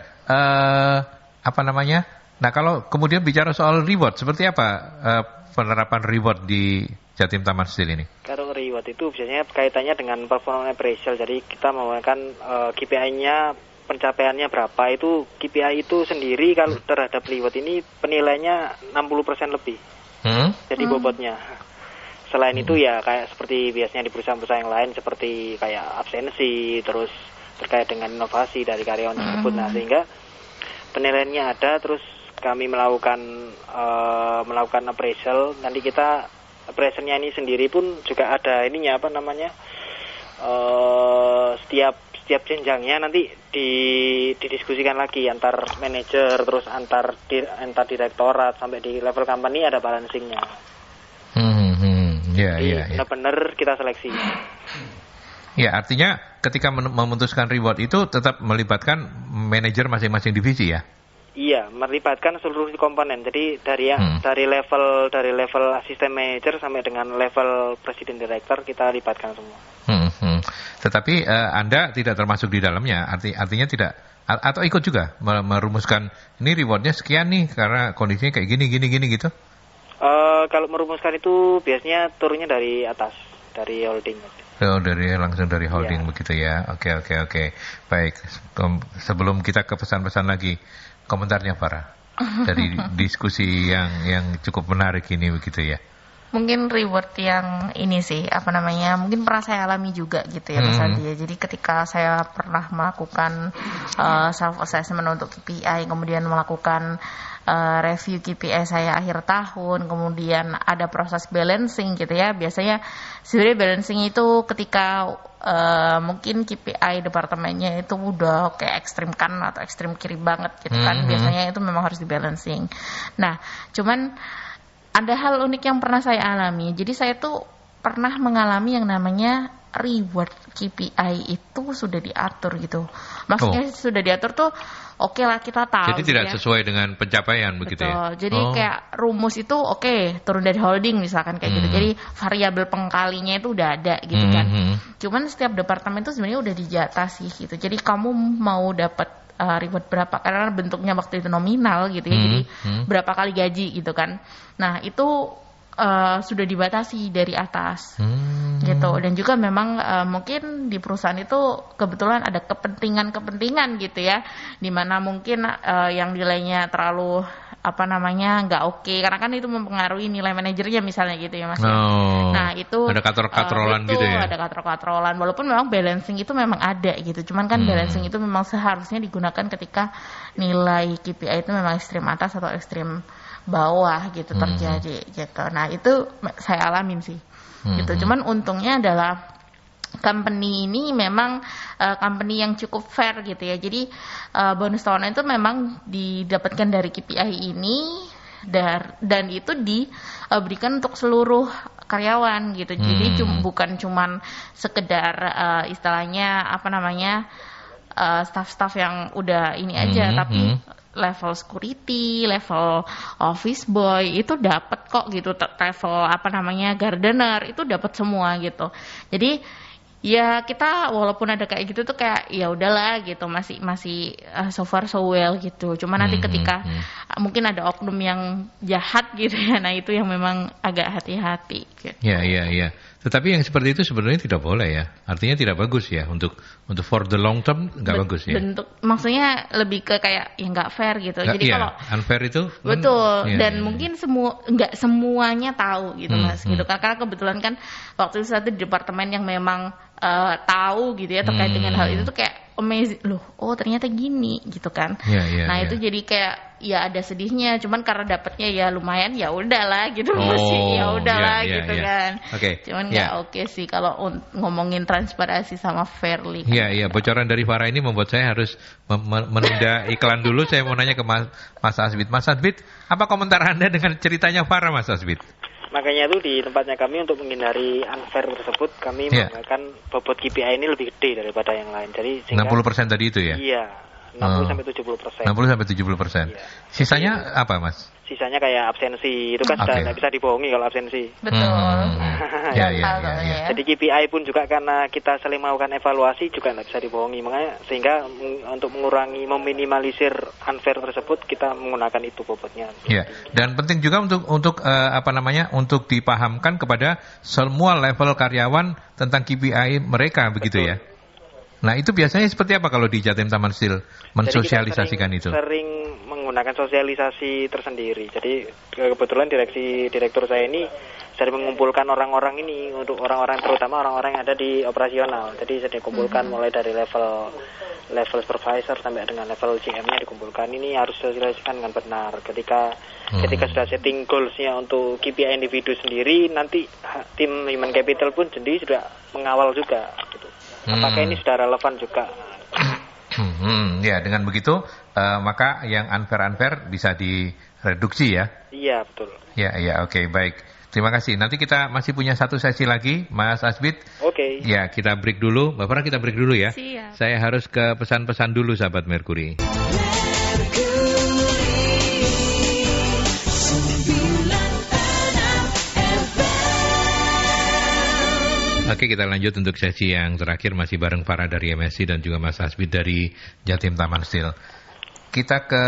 Speaker 1: nah kalau kemudian bicara soal reward, seperti apa penerapan reward di Jatim Taman Steel ini?
Speaker 3: Kalau reward itu biasanya kaitannya dengan performance appraisal, jadi kita menggunakan KPI-nya, pencapaiannya berapa, itu KPI itu sendiri kalau terhadap reward ini penilaiannya 60% lebih. Jadi bobotnya. Selain itu ya kayak seperti biasanya di perusahaan-perusahaan yang lain seperti kayak absensi, terus terkait dengan inovasi dari karyawan tersebut. Nah, sehingga penilaiannya ada, terus kami melakukan appraisal. Nanti kita appraisalnya ini sendiri pun juga ada ininya setiap setiap jenjangnya nanti didiskusikan lagi antar manajer, terus antar direktorat sampai di level company ada balancingnya. Jadi benar-benar kita seleksi.
Speaker 1: Ya, artinya ketika memutuskan reward itu tetap melibatkan manajer masing-masing divisi ya?
Speaker 3: Iya, melibatkan seluruh komponen. Jadi dari level asisten manajer sampai dengan level presiden direktur kita libatkan semua.
Speaker 1: Tetapi Anda tidak termasuk di dalamnya. Artinya tidak atau ikut juga merumuskan ini rewardnya sekian nih karena kondisinya kayak gini gitu.
Speaker 3: Kalau merumuskan itu biasanya turunnya dari atas, dari holding.
Speaker 1: Langsung dari holding begitu ya. Oke. Baik. Sebelum kita ke pesan-pesan lagi, komentarnya Farah dari diskusi yang cukup menarik ini begitu ya.
Speaker 2: Mungkin reward yang ini sih mungkin pernah saya alami juga gitu ya Mas Andi. Jadi ketika saya pernah melakukan self assessment untuk KPI, kemudian melakukan review KPI saya akhir tahun, kemudian ada proses balancing gitu ya. Biasanya sebenarnya balancing itu ketika mungkin KPI departemennya itu udah kayak ekstrim kanan atau ekstrim kiri banget gitu kan. Biasanya itu memang harus dibalancing. Nah, cuman ada hal unik yang pernah saya alami. Jadi saya tuh pernah mengalami yang namanya reward KPI itu sudah diatur gitu. Maksudnya sudah diatur tuh oke lah kita tahu.
Speaker 1: Jadi tidak sesuai dengan pencapaian begitu ya?
Speaker 2: Jadi kayak rumus itu turun dari holding misalkan kayak gitu. Jadi variabel pengkalinya itu udah ada gitu kan. Cuman setiap departemen itu sebenarnya udah dijatah sih gitu. Jadi kamu mau dapat reward berapa, karena bentuknya waktu itu nominal gitu ya. Jadi berapa kali gaji gitu kan. Nah itu sudah dibatasi dari atas gitu. Dan juga memang mungkin di perusahaan itu kebetulan ada kepentingan gitu ya, dimana mungkin yang nilainya terlalu nggak oke, karena kan itu mempengaruhi nilai manajernya misalnya gitu ya Mas. Nah itu
Speaker 1: ada katrol-katrolan gitu ya.
Speaker 2: Ada katrol-katrolan, walaupun memang balancing itu memang ada gitu. Cuman kan balancing itu memang seharusnya digunakan ketika nilai KPI itu memang ekstrim atas atau ekstrim bawah gitu terjadi gitu. Nah itu saya alamin sih gitu. Cuman untungnya adalah company ini memang company yang cukup fair gitu ya. Jadi bonus tahunan itu memang didapatkan dari KPI ini dan itu diberikan untuk seluruh karyawan gitu. Jadi bukan cuman sekedar istilahnya staff-staff yang udah ini aja, tapi level security, level office boy itu dapat kok gitu, level gardener itu dapat semua gitu. Jadi ya kita walaupun ada kayak gitu tuh kayak ya udahlah gitu, masih so far so well gitu. Cuma nanti ketika mungkin ada oknum yang jahat gitu ya, nah itu yang memang agak hati-hati gitu.
Speaker 1: Iya. Tetapi yang seperti itu sebenarnya tidak boleh ya. Artinya tidak bagus ya untuk for the long term nggak bagus ya.
Speaker 2: Maksudnya lebih ke kayak ya nggak fair gitu. Jadi kalau
Speaker 1: unfair itu
Speaker 2: betul dan mungkin nggak semuanya tahu gitu Mas gitu. Karena kebetulan kan waktu itu satu departemen yang memang tahu gitu ya terkait dengan hal itu tuh kayak amazing loh, ternyata gini gitu kan. Itu jadi kayak ya ada sedihnya, cuman karena dapatnya ya lumayan ya udahlah gitu masih ya udahlah gitu kan. Cuman nggak oke sih kalau ngomongin transparansi sama fairly.
Speaker 1: Iya, bocoran dari Farah ini membuat saya harus menunda iklan dulu. Saya mau nanya ke Mas Asbit. Mas Asbit, apa komentar Anda dengan ceritanya Farah, Mas Asbit?
Speaker 3: Makanya itu di tempatnya kami untuk menghindari unfair tersebut, kami menggunakan bobot KPI ini lebih gede daripada yang lain. Jadi
Speaker 1: 60% tadi itu ya?
Speaker 3: Iya, 60-70%.
Speaker 1: 60-70%. Iya. Sisanya apa, Mas?
Speaker 3: Sisanya kayak absensi, itu kan sudah tidak bisa dibohongi kalau absensi.
Speaker 2: Betul.
Speaker 1: Ya.
Speaker 3: Jadi KPI pun juga karena kita saling melakukan evaluasi juga tidak bisa dibohongi. Makanya sehingga untuk meminimalisir unfair tersebut kita menggunakan itu bobotnya.
Speaker 1: Ya. Dan penting juga untuk dipahamkan kepada semua level karyawan tentang KPI mereka begitu ya. Nah itu biasanya seperti apa kalau di Jatim Taman Steel mensosialisasikan itu?
Speaker 3: Sering menggunakan sosialisasi tersendiri. Jadi kebetulan direktur saya ini sering mengumpulkan orang-orang ini untuk orang-orang, terutama orang-orang yang ada di operasional. Jadi saya dikumpulkan mulai dari level supervisor sampai dengan level GM-nya dikumpulkan. Ini harus sosialisasikan dengan benar. Ketika sudah setting goals-nya untuk KPI individu sendiri, nanti tim human capital pun sendiri sudah mengawal juga gitu. Apakah ini sudah relevan juga?
Speaker 1: Ya, dengan begitu maka yang unfair bisa direduksi ya.
Speaker 3: Iya, betul.
Speaker 1: Ya, oke, baik. Terima kasih. Nanti kita masih punya satu sesi lagi, Mas Asbit.
Speaker 3: Oke.
Speaker 1: Ya, kita break dulu. Bapak, kita break dulu ya.
Speaker 2: Siap.
Speaker 1: Saya harus ke pesan-pesan dulu, sahabat Merkuri. Oke, kita lanjut untuk sesi yang terakhir, masih bareng Farah dari MSI dan juga Mas Asbit dari Jatim Taman Steel. Kita ke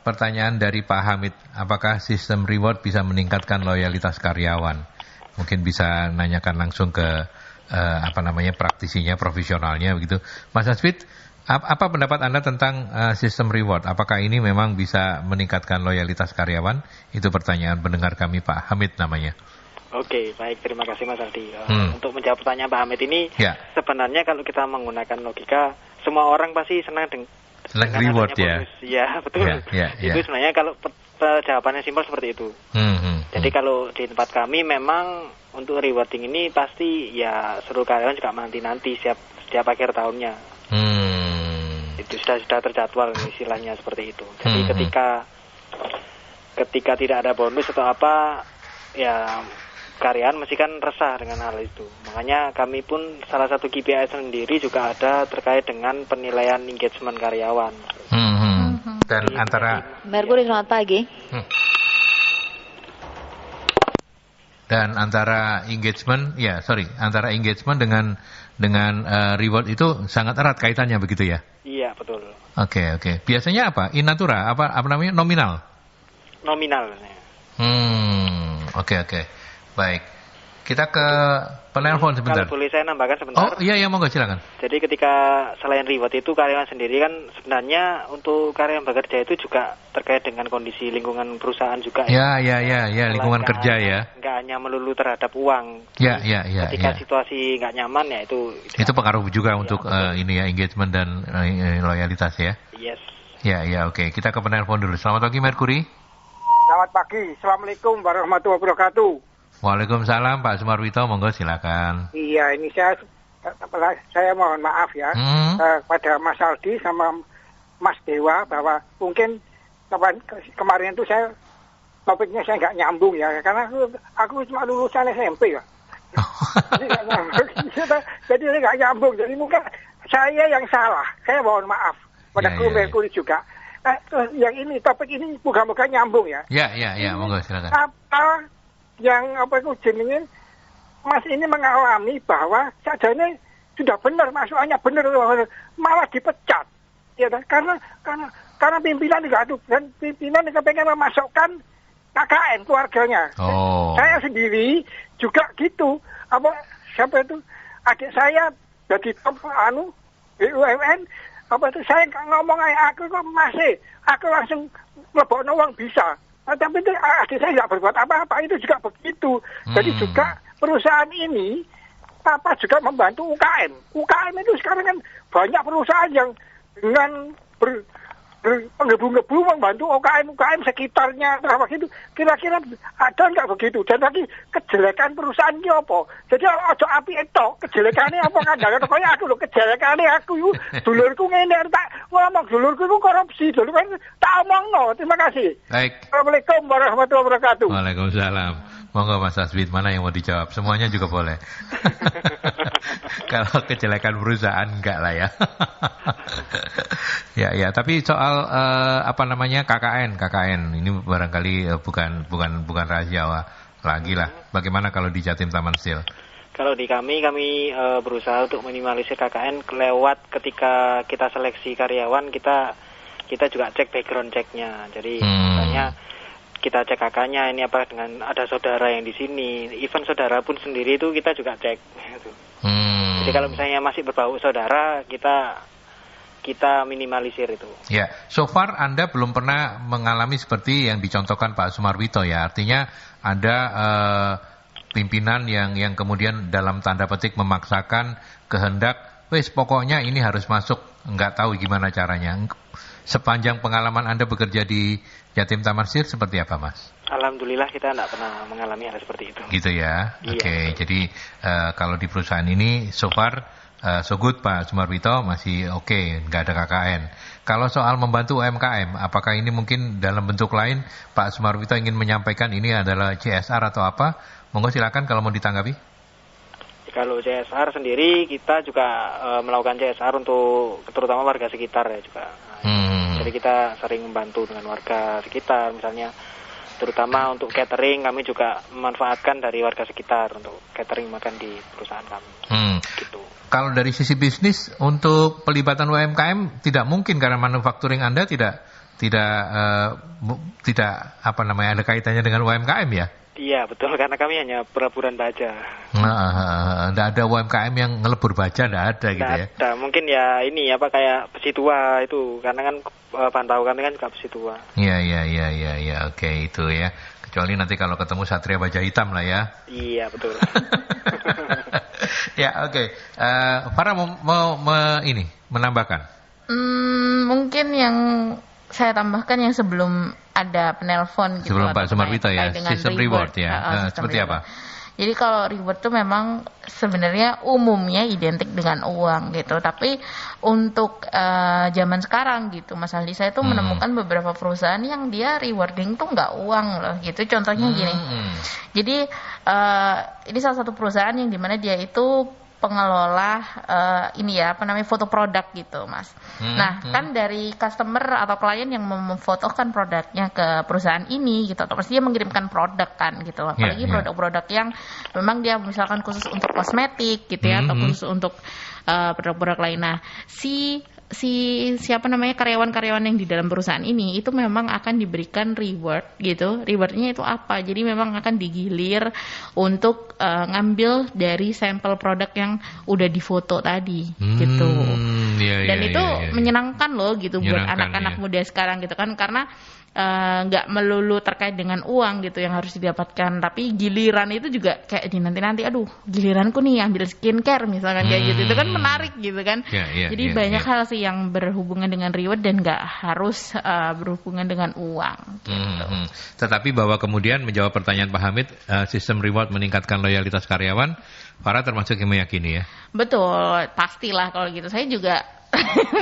Speaker 1: pertanyaan dari Pak Hamid, apakah sistem reward bisa meningkatkan loyalitas karyawan? Mungkin bisa nanyakan langsung ke praktisinya, profesionalnya begitu. Mas Asbit, apa pendapat Anda tentang sistem reward? Apakah ini memang bisa meningkatkan loyalitas karyawan? Itu pertanyaan pendengar kami, Pak Hamid namanya.
Speaker 3: Oke, baik, terima kasih Mas Aldi. Untuk menjawab pertanyaan Pak Hamid ini, sebenarnya kalau kita menggunakan logika, semua orang pasti senang dengan
Speaker 1: reward ya.
Speaker 3: Ya, betul. Itu sebenarnya kalau jawabannya simpel seperti itu. Jadi kalau di tempat kami memang untuk rewarding ini pasti ya seluruh karyawan juga nanti setiap akhir tahunnya. Itu sudah terjadwal istilahnya seperti itu. Jadi ketika tidak ada bonus atau apa, ya karyawan mesti kan resah dengan hal itu. Makanya kami pun salah satu KPI sendiri juga ada terkait dengan penilaian engagement karyawan.
Speaker 1: Dan antara
Speaker 4: Merkuri, selamat pagi.
Speaker 1: Dan antara engagement dengan reward itu sangat erat kaitannya begitu ya?
Speaker 3: Iya, betul.
Speaker 1: Oke. Biasanya apa? In natura, apa namanya? Nominal.
Speaker 3: Nominal.
Speaker 1: Oke. Baik, kita ke penelpon sebentar.
Speaker 3: Kalau boleh saya nambahkan sebentar.
Speaker 1: Oh iya, monggo silakan.
Speaker 3: Jadi ketika selain reward itu karyawan sendiri kan sebenarnya untuk karyawan bekerja itu juga terkait dengan kondisi lingkungan perusahaan juga.
Speaker 1: Ya, lingkungan kerja ya.
Speaker 3: Nggak hanya melulu terhadap uang.
Speaker 1: Ya.
Speaker 3: Ketika situasi nggak nyaman ya itu.
Speaker 1: Itu pengaruh juga untuk engagement dan loyalitas ya.
Speaker 3: Yes.
Speaker 1: Ya, oke. Kita ke penelpon dulu. Selamat pagi Merkuri.
Speaker 5: Selamat pagi. Assalamualaikum warahmatullahi wabarakatuh.
Speaker 1: Waalaikumsalam Pak Sumarwito, monggo silakan.
Speaker 5: Iya, ini saya mohon maaf ya pada Mas Aldi sama Mas Dewa bahwa mungkin kemarin itu topiknya saya nggak nyambung ya, karena aku cuma lulusan SMP ya. Jadi saya nggak nyambung, jadi mungkin saya yang salah. Saya mohon maaf pada kru Merkuri juga. Yang ini topik ini moga-moga nyambung ya.
Speaker 1: Ya, monggo silakan.
Speaker 5: Apa yang jenenge Mas ini mengalami bahwa sajane sudah benar, masukannya benar, malah dipecat ya, karena pimpinan juga itu, dan pimpinan juga pengen memasukkan KKN keluarganya. Saya sendiri juga gitu, siapa itu adik saya jadi top BUMN, saya ngomong aku kok aku langsung lebokno uang bisa. Tapi itu adik saya nggak berbuat apa-apa, itu juga begitu. Jadi juga perusahaan ini juga membantu UKM. UKM itu sekarang kan banyak perusahaan yang dengan penggebu-gebu membantu UKM sekitarnya apa gitu. Kira-kira ada nggak begitu? Dan lagi kejelekan perusahaan ini apa? Jadi ojo api itu kejelekannya apa kan? Pokoknya aku loh kejelekannya aku yuk dulurku ngene tak ngomong dulurku itu korupsi dulu kan tak omong no. Terima kasih.
Speaker 1: Baik.
Speaker 5: Assalamualaikum warahmatullahi wabarakatuh.
Speaker 1: Waalaikumsalam. Monggo Mas Asbit, mana yang mau dijawab? Semuanya juga boleh. Kalau kejelekan perusahaan enggak lah ya. Ya, tapi soal KKN ini barangkali bukan rahasia lagi lah. Bagaimana kalau di Jatim Taman Steel?
Speaker 3: Kalau di kami berusaha untuk minimalisir KKN lewat ketika kita seleksi karyawan, kita juga cek background checknya. Jadi misalnya kita cek kakaknya ini apa dengan ada saudara yang di sini, even saudara pun sendiri itu kita juga cek. Jadi kalau misalnya masih berbau saudara, kita minimalisir itu.
Speaker 1: Ya, so far Anda belum pernah mengalami seperti yang dicontohkan Pak Sumarwito ya. Artinya ada pimpinan yang kemudian dalam tanda petik memaksakan kehendak, pokoknya ini harus masuk, nggak tahu gimana caranya. Sepanjang pengalaman Anda bekerja di Jatim Taman Steel seperti apa, Mas?
Speaker 3: Alhamdulillah kita tidak pernah mengalami hal seperti itu.
Speaker 1: Gitu ya.
Speaker 3: Iya.
Speaker 1: Oke, jadi kalau di perusahaan ini so far so good Pak Sumarwito, masih oke, nggak ada KKN. Kalau soal membantu UMKM, apakah ini mungkin dalam bentuk lain Pak Sumarwito ingin menyampaikan ini adalah CSR atau apa? Monggo silakan kalau mau ditanggapi.
Speaker 3: Kalau CSR sendiri kita juga melakukan CSR untuk terutama warga sekitar ya juga. Jadi kita sering membantu dengan warga sekitar, misalnya terutama untuk catering kami juga memanfaatkan dari warga sekitar untuk catering makan di perusahaan kami. Gitu.
Speaker 1: Kalau dari sisi bisnis untuk pelibatan UMKM tidak mungkin karena manufacturing Anda tidak ada kaitannya dengan UMKM ya?
Speaker 3: Iya betul, karena kami hanya pelaburan baja.
Speaker 1: Nggak ada UMKM yang ngelebur baja, nggak ada gitu ya?
Speaker 3: Ada, mungkin ya ini kayak besi tua itu, karena kan bahan baku kami kan juga besi tua.
Speaker 1: Iya, oke itu ya. Kecuali nanti kalau ketemu Satria Baja Hitam lah ya.
Speaker 3: Iya betul.
Speaker 1: Ya oke. Farah mau menambahkan?
Speaker 2: Mungkin yang saya tambahkan yang sebelum ada penelpon gitu.
Speaker 1: Sebelum Pak Sumarwito ya, sistem reward ya. Seperti apa?
Speaker 2: Jadi kalau reward itu memang sebenarnya umumnya identik dengan uang gitu. Tapi untuk zaman sekarang gitu, Mas Aldi, saya tuh menemukan beberapa perusahaan yang dia rewarding tuh nggak uang loh gitu. Contohnya gini. Jadi ini salah satu perusahaan yang dimana dia itu pengelola foto produk gitu, Mas. Kan dari customer atau klien yang memfotokan produknya ke perusahaan ini gitu, atau pasti dia mengirimkan produk kan gitu. Apalagi produk-produk yang memang dia misalkan khusus untuk kosmetik gitu ya, atau khusus untuk produk-produk lain. Nah, karyawan-karyawan yang di dalam perusahaan ini itu memang akan diberikan reward gitu. Rewardnya itu apa? Jadi memang akan digilir untuk ngambil dari sampel produk yang udah difoto tadi gitu. Dan itu menyenangkan loh gitu buat anak-anak muda sekarang gitu kan, karena nggak melulu terkait dengan uang gitu yang harus didapatkan, tapi giliran itu juga kayak di nanti aduh giliranku nih ambil skincare misalkan kayak gitu, itu kan menarik gitu kan. Jadi banyak hal sih yang berhubungan dengan reward dan nggak harus berhubungan dengan uang gitu.
Speaker 1: Tetapi bahwa kemudian menjawab pertanyaan Pak Hamid, sistem reward meningkatkan loyalitas karyawan, Farah termasuk yang meyakini ya? Betul,
Speaker 2: pastilah kalau gitu. Saya juga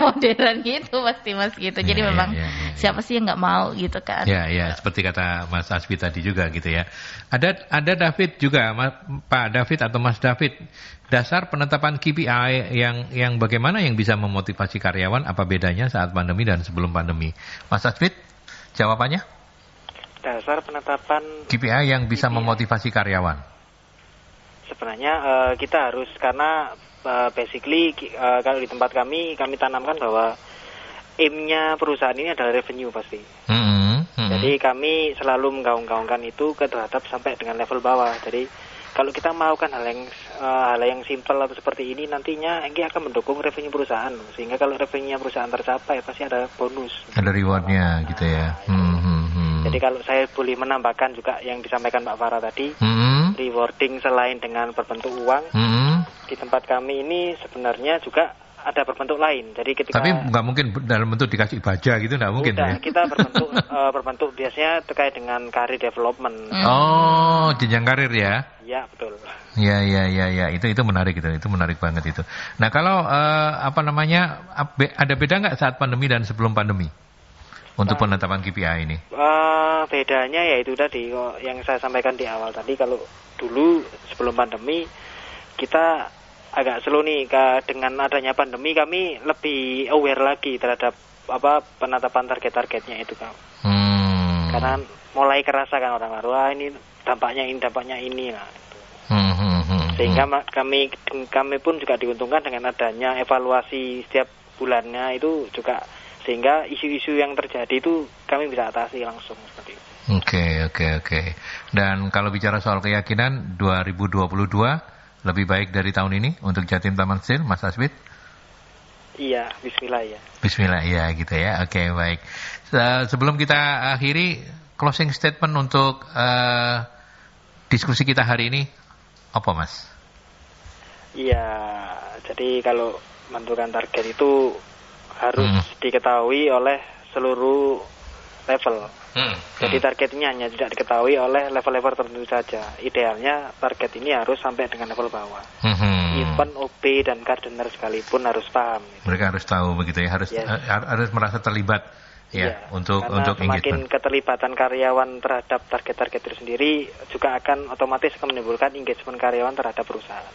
Speaker 2: modern gitu pasti Mas gitu. Jadi memang siapa sih yang nggak mau gitu kan?
Speaker 1: Ya, seperti kata Mas Asfi tadi juga gitu ya. Ada David juga, Pak David atau Mas David. Dasar penetapan KPI yang bagaimana yang bisa memotivasi karyawan, apa bedanya saat pandemi dan sebelum pandemi? Mas Asfi, jawabannya?
Speaker 3: Dasar penetapan
Speaker 1: KPI yang bisa memotivasi karyawan.
Speaker 3: Sebenarnya kita harus, karena basically kalau di tempat kami tanamkan bahwa aim-nya perusahaan ini adalah revenue pasti. Jadi kami selalu menggaung-gaungkan itu terhadap sampai dengan level bawah. Jadi kalau kita melakukan hal yang simpel atau seperti ini, nantinya ini akan mendukung revenue perusahaan. Sehingga kalau revenue perusahaan tercapai pasti ada bonus. Ada
Speaker 1: rewardnya gitu ya.
Speaker 3: Jadi kalau saya boleh menambahkan juga yang disampaikan Pak Farah tadi, rewarding selain dengan berbentuk uang, di tempat kami ini sebenarnya juga ada berbentuk lain. Jadi
Speaker 1: tapi nggak mungkin dalam bentuk dikasih baja gitu, nggak mungkin ya?
Speaker 3: Kita berbentuk biasanya terkait dengan career development.
Speaker 1: Oh, jenjang karir ya?
Speaker 3: Ya betul.
Speaker 1: Ya, itu menarik itu menarik banget itu. Nah kalau ada beda nggak saat pandemi dan sebelum pandemi untuk penetapan KPI ini?
Speaker 3: Bedanya ya itu tadi yang saya sampaikan di awal tadi. Kalau dulu sebelum pandemi kita agak slow nih, dengan adanya pandemi kami lebih aware lagi terhadap penetapan target-targetnya itu kan. Karena mulai kerasa kan orang-orang, wah ini dampaknya ini lah. Sehingga kami pun juga diuntungkan dengan adanya evaluasi setiap bulannya itu juga, sehingga isu-isu yang terjadi itu kami bisa atasi langsung seperti itu.
Speaker 1: Oke. Dan kalau bicara soal keyakinan 2022 lebih baik dari tahun ini untuk Jatim Taman Steel, Mas Asbit?
Speaker 3: Iya, bismillah ya.
Speaker 1: Bismillah ya gitu ya. Oke, baik. Sebelum kita akhiri, closing statement untuk diskusi kita hari ini, apa Mas?
Speaker 3: Iya, jadi kalau menentukan target itu harus diketahui oleh seluruh level. Jadi targetnya hanya tidak diketahui oleh level-level tertentu saja. Idealnya target ini harus sampai dengan level bawah. Even OB dan gardener sekalipun harus paham.
Speaker 1: Mereka harus tahu begitu ya, harus merasa terlibat untuk
Speaker 3: semakin keterlibatan karyawan terhadap target-target itu sendiri juga akan otomatis menimbulkan engagement karyawan terhadap perusahaan.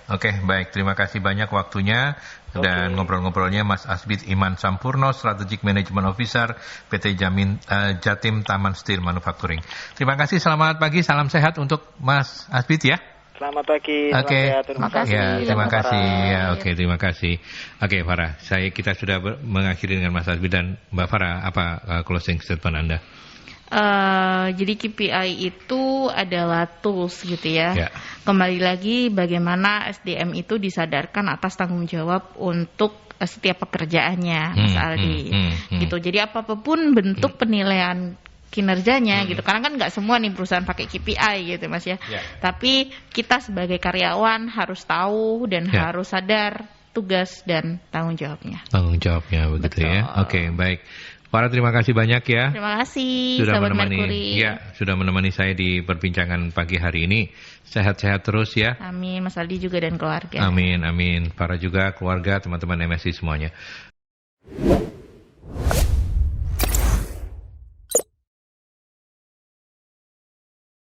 Speaker 1: Oke, baik. Terima kasih banyak waktunya dan ngobrol-ngobrolnya Mas Asbit Iman Sampurno, Strategic Management Officer PT Jatim Taman Steel Manufacturing. Terima kasih, selamat pagi, salam sehat untuk Mas Asbit ya.
Speaker 3: Selamat pagi.
Speaker 1: Terima kasih. Terima kasih. Terima kasih. Farah, kita sudah mengakhiri dengan Mas Asbit dan Mbak Farah, apa closing statement Anda?
Speaker 2: Jadi KPI itu adalah tools gitu ya. Kembali lagi bagaimana SDM itu disadarkan atas tanggung jawab untuk setiap pekerjaannya, Mas Aldi. Gitu. Jadi apapun bentuk penilaian kinerjanya gitu, karena kan nggak semua nih perusahaan pakai KPI gitu Mas ya. Tapi kita sebagai karyawan harus tahu dan harus sadar tugas dan tanggung jawabnya.
Speaker 1: Begitu. Betul. Ya. Oke, baik. Farah, terima kasih banyak ya.
Speaker 2: Terima kasih
Speaker 1: sudah menemani saya di perbincangan pagi hari ini. Sehat-sehat terus ya.
Speaker 2: Amin, Mas Aldi juga dan keluarga.
Speaker 1: Amin. Farah juga, keluarga, teman-teman MSI semuanya.